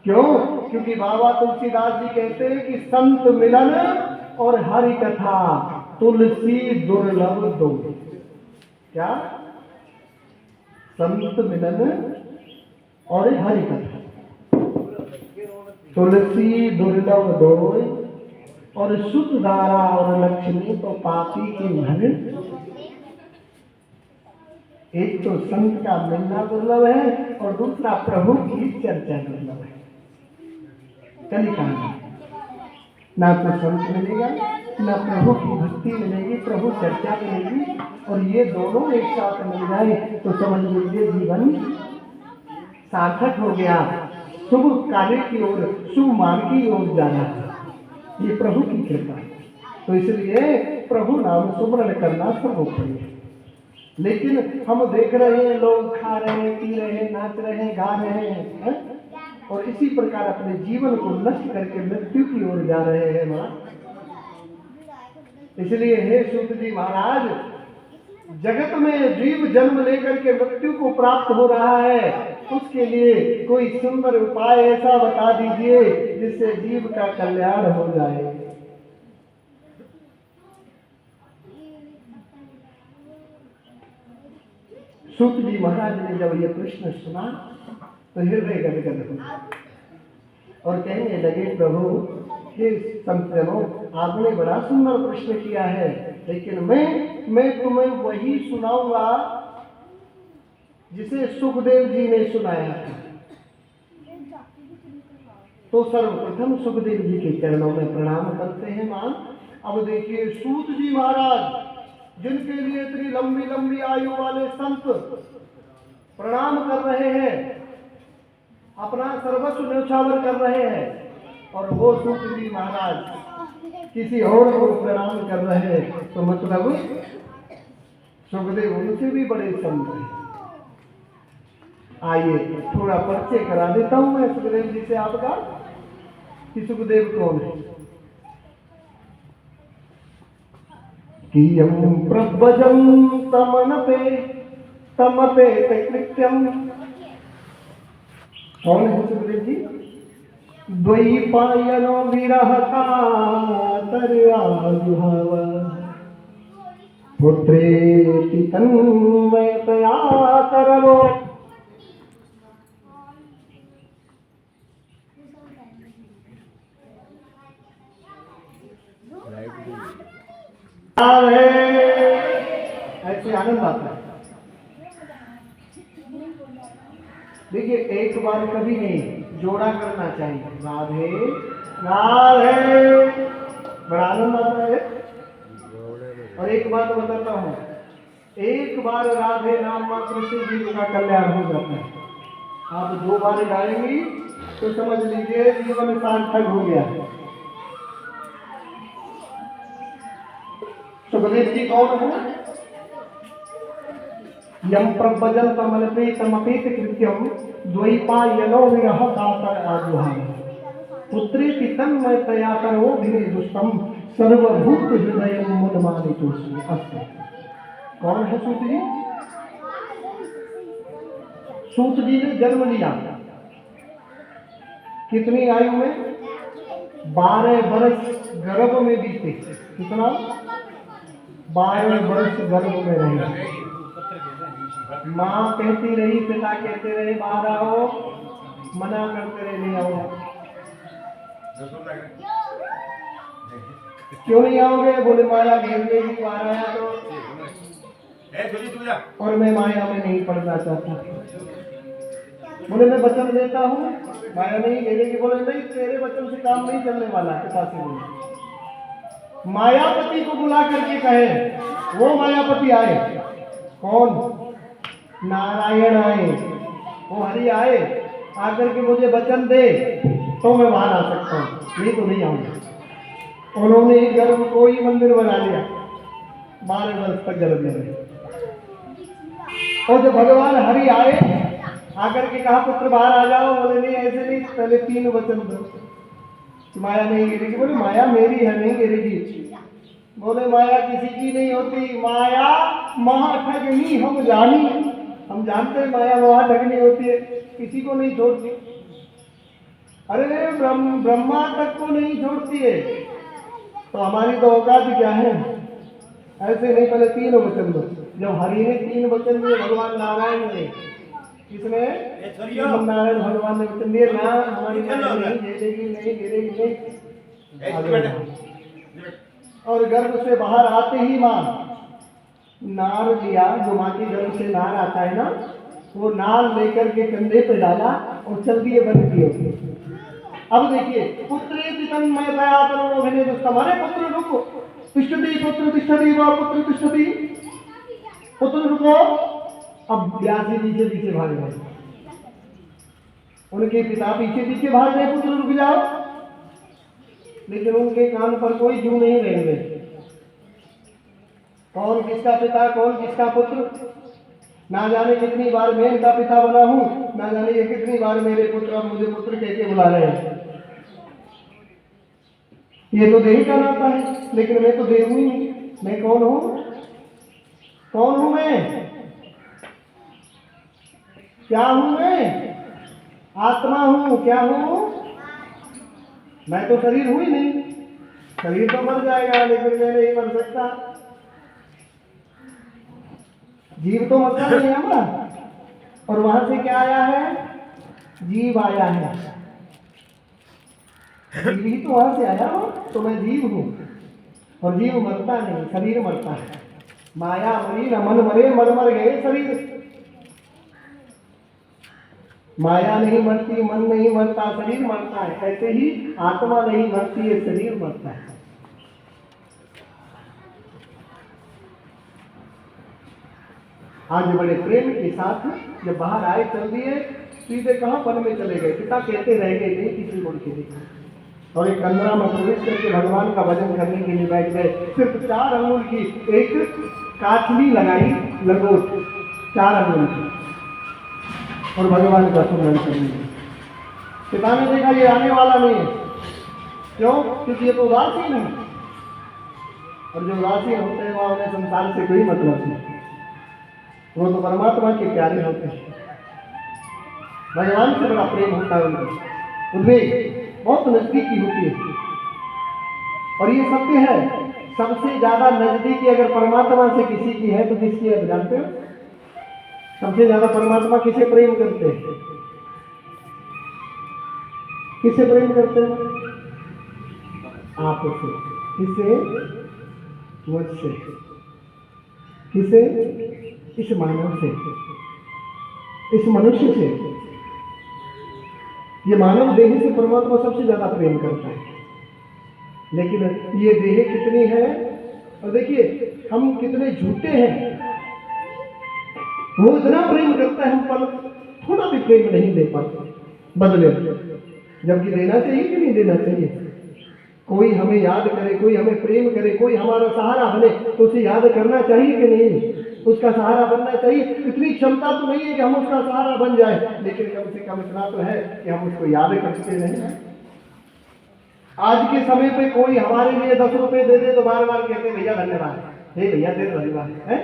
क्यों? क्योंकि बाबा तुलसीदास जी कहते हैं कि संत मिलन और हरि कथा तुलसी दुर्लभ दो। क्या? संत मिलन और हरि कथा तुलसी दुर्लभ दो, और शुद्ध धारा और लक्ष्मी तो पापी की घर। एक तो संत का मिलना दुर्लभ है और दूसरा प्रभु की चर्चा दुर्लभ है। कलिकाल में ना तो संत मिलेगा, ना प्रभु की भक्ति मिलेगी, प्रभु चर्चा मिलेगी, और ये दोनों एक साथ मिल जाए तो समझ लीजिए जीवन सार्थक हो गया, शुभ कार्य की ओर, शुभ मार्ग की ओर जाना है। ये प्रभु की कृपा है। तो इसलिए प्रभु नाम सुमरण करना सर्वोपरि है। लेकिन हम देख रहे हैं लोग खा रहे हैं, पी रहे हैं, नाच रहे हैं, गा रहे हैं, और इसी प्रकार अपने जीवन को नष्ट करके मृत्यु की ओर जा रहे हैं मां। इसलिए हे सूत जी महाराज, जगत में जीव जन्म लेकर के मृत्यु को प्राप्त हो रहा है, उसके लिए कोई सुंदर उपाय ऐसा बता दीजिए जिससे जीव का कल्याण हो जाए। सूत जी महाराज ने जब ये प्रश्न सुना तो हृदय गदगद हुआ और कहने लगे, प्रभु हे संतजनों, आपने बड़ा सुंदर प्रश्न किया है, लेकिन मैं तुम्हें वही सुनाऊंगा जिसे सुखदेव जी ने सुनाया था। तो सर्वप्रथम सुखदेव जी के चरणों में प्रणाम करते हैं मां। अब देखिए सूत जी महाराज, जिनके लिए इतनी लंबी लंबी आयु वाले संत प्रणाम कर रहे हैं, अपना सर्वस्व न्यौछावर कर रहे हैं, और वो सूत जी महाराज किसी और को प्रणाम कर रहे हैं, तो मतलब सुखदेव उनसे भी बड़े संत हैं। आइए थोड़ा परिचय करा देता हूं मैं सुखदेव जी से आपका, कि सुखदेव कौन है। कियं प्रव्रजं तमते कृत्यं। कौन है सुखदेव जी? द्वैपायनो विरह कातराजुहाव पुत्रेति तन्मयतया करवो। ऐसे आनंद आता है। देखिए एक बार कभी नहीं, जोड़ा करना चाहिए। राधे राधे, बड़ा आनंद आता है। और एक बात बताता हूँ, एक बार राधे नाम मात्र से जीव का कल्याण हो जाता है। आप 2 बार गाएंगी तो समझ लीजिए जीवन सार्थक हो गया। सुखदेव जी कौन है? यम प्रव्रजं तमपेत कृत्यं द्वैपायनो विरह कातराजुहाव पुत्रेति तन्मयतया करो दुष्टम सर्वभूत हृदय मुदमानितोऽस्मि। कौन है सूत जी? सूत जी ने जन्म लिया कितनी आयु में? 12 वर्ष गर्भ में बीते। कितना? 12 वर्ष गर्भ में रहे। माँ कहती रही, पिता कहते रहे बाहर आओ, मना करते रहे नहीं आओ। क्यों नहीं आओगे? बोले माया घेर लेगी, बाहर आया तो। और मैं माया में नहीं पड़ना चाहता। बोले मैं वचन देता हूँ माया नहीं घेरेगी। बोले नहीं, तेरे वचन से काम नहीं चलने वाला। पिता से बोले मायापति को बुला करके कहे, वो मायापति आए। कौन? नारायण आए, वो हरि आए, आकर के मुझे वचन दे तो मैं बाहर आ सकता हूँ, नहीं तो नहीं आऊंगा। उन्होंने एक गर्भ को ही मंदिर बना लिया। 12 वर्ष तक गर्भ में रहे। और जब भगवान हरि आए आकर के कहा पुत्र बाहर आ जाओ। बोले नहीं ऐसे नहीं, पहले 3 वचन दो। माया नहीं गिरेगी। बोले माया मेरी है, नहीं गिरेगी। बोले माया किसी की नहीं होती, माया महाठगनी हम जानी। हम जानते हैं माया महाठगनी होती है, किसी को नहीं छोड़ती। अरे ब्रह्मा तक को नहीं छोड़ती है, तो हमारी तो औकात क्या है। ऐसे नहीं, पहले 3 वचन दो। जब हरि ने 3 वचन दिए, भगवान नारायण ने, किसने? नारायण भगवान ने वचन दिए ना हमारी माया नहीं गिरेगी, नहीं गिरेगी, नहीं। और गर्भ से बाहर आते ही माँ नार लिया, जो माँ के गर्भ से नार आता है ना, वो नार लेकर के कंधे पे डाला और चल दिए बन किए। अब देखिए पुत्रेति तन्मयतया तनोभिनेदुस्तम। अरे पुत्र रुको, तिष्ठति पुत्र तिष्ठति वा पुत्र तिष्ठति। पुत्र रुको। अब व्यासी पीछे पीछे भाग गए, उनके पिता पीछे पीछे भाग गए, पुत्र रुक जाओ। लेकिन उनके कान पर कोई जू नहीं रह गए। कौन किसका पिता, कौन किसका पुत्र, ना जाने कितनी बार मैं इनका पिता बना हूं, ना जाने ये कितनी बार मेरे पुत्र अब मुझे पुत्र कह के बुला रहे हैं। ये तो देह का नाता है, लेकिन मैं तो देह ही नहीं। मैं कौन हूं? कौन हूं मैं? क्या हूं मैं? आत्मा हूं। क्या हूं? मैं तो शरीर हूं ही नहीं। शरीर तो मर जाएगा, लेकिन मैं नहीं मर सकता। जीव तो मरता नहीं है ना। और वहां से क्या आया है? जीव आया है। जीव ही तो वहां से आया हो, तो मैं जीव हूं। और जीव मरता नहीं, शरीर मरता है। माया मरी न मन मरे, मर गए शरीर। माया नहीं मरती, मन नहीं मरता, शरीर मरता है। ऐसे ही आत्मा नहीं मरती है, शरीर मरता है। आज बड़े प्रेम के साथ जब बाहर आए, चल दिए, सीधे कहाँ वन में चले गए। पिता कहते रह गए नहीं किसी को के। और एक कमरा में प्रवेश करके भगवान का भजन करने के लिए बैठ गए। सिर्फ 4 अंगुल की एक काठली लगाई, लंगोट 4 अंगुल की, और भगवान का स्मरण करेंगे। पिता ने देखा ये आने वाला नहीं है। क्यों? क्योंकि ये तो उदासीन है, और जो उदासीन होते हैं वहां उन्हें संसार से कोई मतलब नहीं। वो तो परमात्मा के प्यारे होते हैं, भगवान से बड़ा प्रेम होता है उनको, उनमें बहुत नजदीकी होती है। और ये सत्य है, सबसे ज्यादा नजदीकी अगर परमात्मा से किसी की है तो किसकी है जानते हो? सबसे ज्यादा परमात्मा किसे प्रेम करते हैं? किसे प्रेम करते हैं? आपसे। किसे? मुझसे। किसे? इस मानव से, इस मनुष्य से। ये मानव देह से परमात्मा सबसे ज्यादा प्रेम करता है। लेकिन ये देह कितनी है, और देखिए हम कितने झूठे हैं। वो इतना प्रेम करता है, हम पर थोड़ा भी प्रेम नहीं दे पाते बदले, जबकि देना चाहिए कि नहीं देना चाहिए। कोई हमें याद करे, कोई हमें प्रेम करे, कोई हमारा सहारा बने, तो उसे याद करना चाहिए कि नहीं? उसका सहारा बनना चाहिए। इतनी क्षमता तो नहीं है कि हम उसका सहारा बन जाए, लेकिन कम से कम इतना तो है कि हम उसको याद करते रहें। आज के समय पे कोई हमारे लिए 10 रुपए दे दे तो बार बार कहते भैया धन्यवाद, हे भैया दे धन्यवाद है।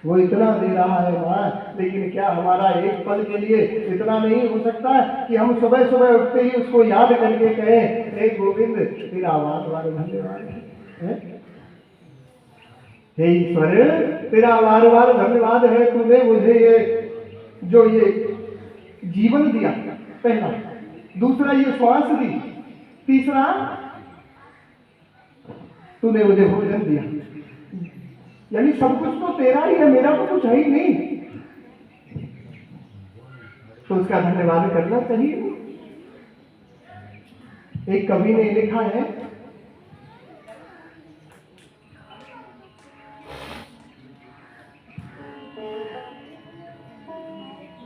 वो इतना दे रहा है वहां, लेकिन क्या हमारा एक पल के लिए इतना नहीं हो सकता कि हम सुबह सुबह उठते ही उसको याद करके कहें, हे गोविंद तेरा बार बार धन्यवाद है, हे ईश्वर तेरा बार बार धन्यवाद है, तूने मुझे ये जो ये जीवन दिया, पहला, दूसरा ये श्वास दी, तीसरा तूने मुझे भोजन दिया। यानी सब कुछ तो तेरा ही है, मेरा तो कुछ है ही नहीं, तो उसका धन्यवाद करना चाहिए। एक कवि ने लिखा है,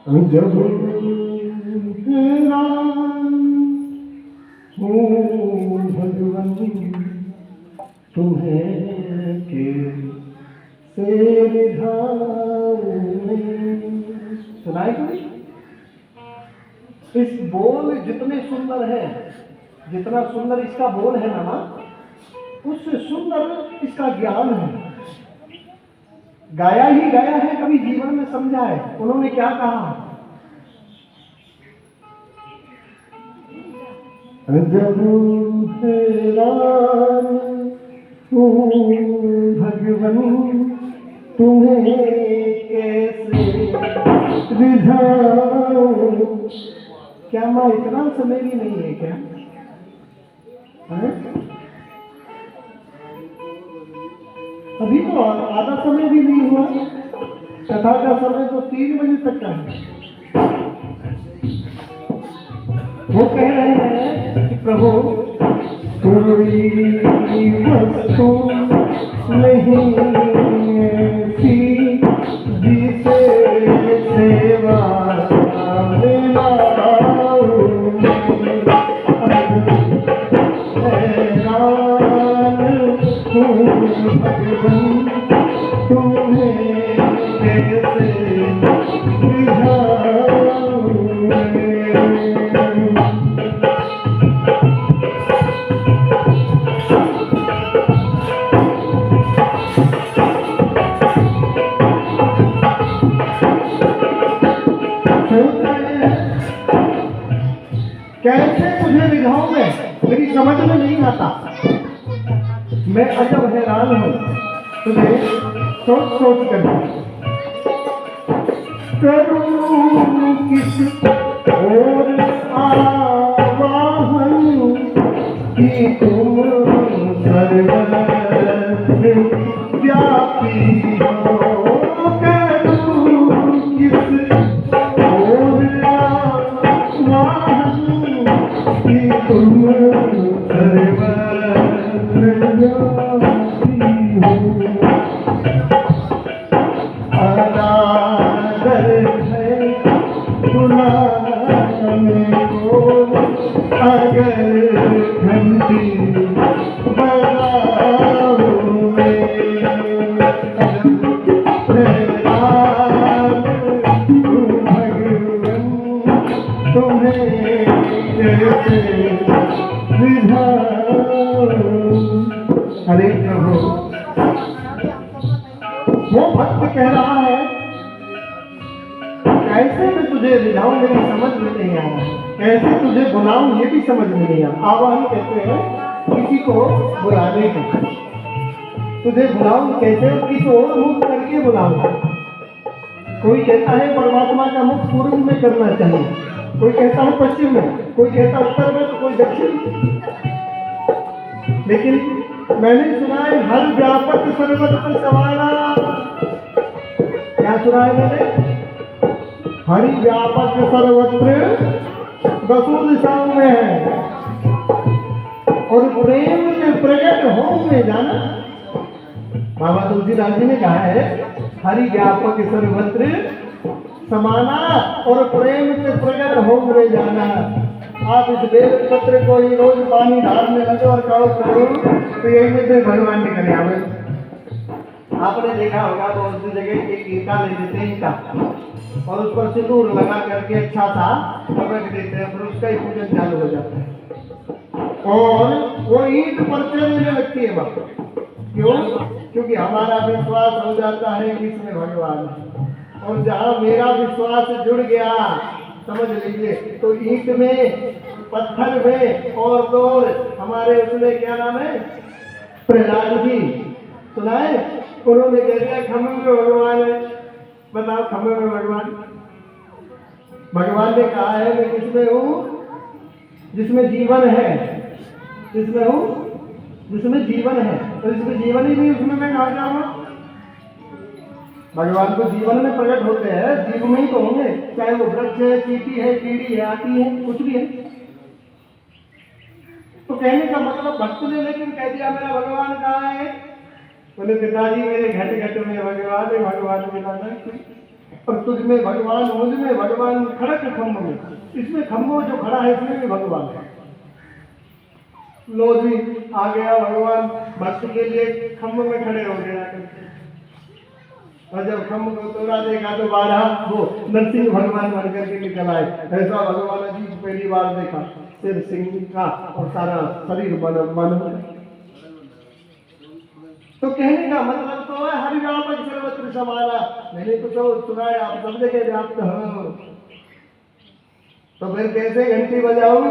जब तेरा हूँ भगवान तुम्हें के से सुनाए इस बोल जितने सुंदर है, जितना सुंदर इसका बोल है ना माँ, उससे सुंदर इसका ज्ञान है। गाया ही गाया है, कभी जीवन में समझा है। उन्होंने क्या कहा? जब हैरान हूँ भगवन तुम्हें कैसे रिझाऊं। क्या माँ इतना समय भी नहीं है क्या? है? अभी तो आधा समय भी नहीं हुआ। कथा का समय तो 3 बजे तक का है। वो कह रहे हैं कि प्रभु कोई वस्तु नहीं ऐसी जिसे सेवा में लाऊं। हैरान हूँ भगवन तुम्हें कैसे रिझाऊं। कैसे तुझे रिझाऊं मैं? मेरी समझ में नहीं आता। मैं अजब हैरान हूं तुझे सोच सोच कर। करूं किस और आवाहन कि तुम सर्वत्र व्यापी हो। करूं किस और आवाहन कि तुम सर्वत्र व्यापी हो। अनादर है बुलाने को अगर घंटी बजाऊं मैं। हैरान हूँ भगवन तुम्हें कैसे रिझाऊं। हरे प्रभु, वो भक्त कह रहा है कैसे मैं तुझे रिझाऊं, मेरी समझ में नहीं आया। कैसे तुझे बुलाऊं, ये भी समझ में नहीं आया। आवाहन कहते हैं किसी को बुलाने को। तुझे बुलाऊं कैसे, किसी और मुख करके बुलाऊं। कोई कहता है परमात्मा का मुख पूर्व में करना चाहिए, कोई कहता है पश्चिम में, कोई कहता है उत्तर में, तो कोई दक्षिण में। लेकिन मैंने सुना है हर व्यापक सर्वत्र समाना। क्या सुना है मैंने? हरि व्यापक सर्वत्र दसों दिशाओं में है और प्रेम से प्रकट होंगे जाना। बाबा तुलसीदास जी ने कहा है हरि व्यापक सर्वत्र समाना और प्रेम से प्रकट होंगे जाना। आप इस बेल पत्र को ही रोज पानी डालने लगे और कहो प्रभु, तो यही मुझे भगवान ने करे आवे। आपने देखा होगा बहुत सी जगह एक ईटा ले देते हैं, ईटा, और उस पर सिंदूर लगा करके अच्छा सा रख देते हैं, फिर उसका ही पूजन चालू हो जाता है और वो ईंट परचे देने लगती है बात। क्यों? क्योंकि हमारा विश्वास हो जाता है कि इसमें भगवान है, और जहाँ मेरा विश्वास जुड़ गया समझ लीजिए, तो ईंट में, पत्थर में और तो हमारे उसमें क्या नाम है, प्रहलाद जी सुना है, उन्होंने कह दिया खम्भे में भगवान है। बताओ, खम्भे में भगवान। भगवान ने कहा है मैं किसमें हूँ? जिसमें जीवन है। जिसमें हूँ? जिसमें जीवन है। तो जिसमें जीवन ही नहीं उसमें मैं कहाँ जाऊँगा? भगवान को जीवन में प्रकट होते हैं, जीव में ही तो होंगे, चाहे वो वृक्ष है, चींटी है, कीड़ी है, आती है, कुछ भी है। तो कहने का मतलब भक्त ने लेकिन कह दिया मेरा भगवान कहाँ है? बोले पिताजी मेरे घट घट में भगवान है, भगवान मिला नहीं। और तुझ में भगवान, मुझ में भगवान, खड़क खम्भ में, इसमें खम्भो जो खड़ा है इसमें भी भगवान है। लो जी आ गया भगवान, भक्त के लिए खम्भ में खड़े हो गया। और जब खम्भ को तोड़ा देखा तो बारह वो नरसिंह भगवान बन करके निकल आए। ऐसा भगवान जी को पहली बार देखा, सिर सिंह का और सारा शरीर बन। तो कहने का मतलब तो है हरि व्यापक सर्वत्र समाना। मैंने तो सुना है आप सब जगह व्याप्त हो, तो फिर कैसे घंटी बजाऊं?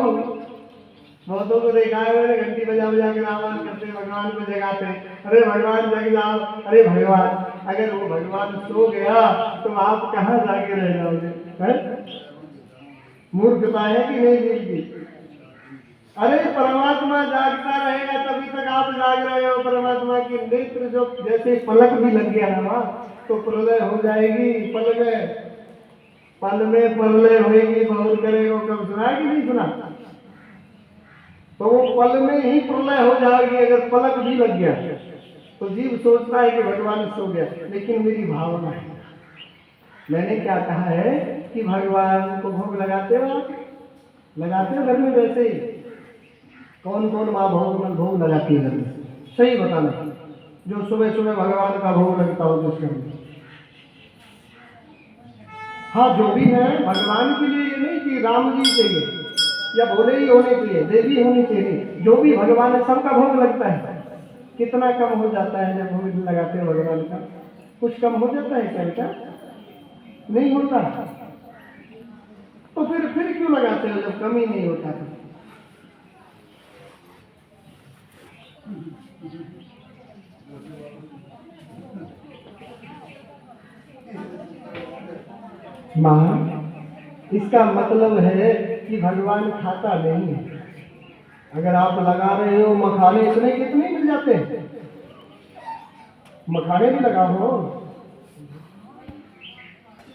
बहुतों को देखा है मैंने, घंटी बजा बजा के आह्वान करते भगवान को जगाते, अरे भगवान जग जाओ, अरे भगवान। अगर वो भगवान सो गया तो आप कहाँ जाके रह जाओगे? मूर्खता है कि नहीं जीव की? अरे परमात्मा जागता रहेगा तभी तक आप जाग रहे हो। परमात्मा की नेत्र जो जैसे पलक भी लग गया ना तो प्रलय हो जाएगी। पल में प्रलय होगी, बहुत करेगा। कब सुना कि नहीं सुना? तो वो पल में ही प्रलय हो जाएगी अगर पलक भी लग गया। तो जीव सोचता है कि भगवान सो गया, लेकिन मेरी भावना है। मैंने क्या कहा है कि भगवान को भोग लगाते हो, लगाते हो घर में? वैसे ही कौन कौन माँ भोग लगाती है घर में? सही बताना, जो सुबह सुबह भगवान का भोग लगता हो जिस घर में। हाँ, जो भी है भगवान के लिए, ये नहीं कि राम जी चाहिए या भोले ही होने चाहिए, देवी होनी चाहिए। जो भी भगवान है सबका भोग लगता है। कितना कम हो जाता है जब भोग लगाते हैं भगवान का? कुछ कम हो जाता है क्या? नहीं होता। तो फिर क्यों लगाते हो जब कम ही नहीं होता? माँ, इसका मतलब है कि भगवान खाता नहीं है। अगर आप लगा रहे हो मखाने, इतने कितने मिल जाते हैं? मखाने भी लगाओ।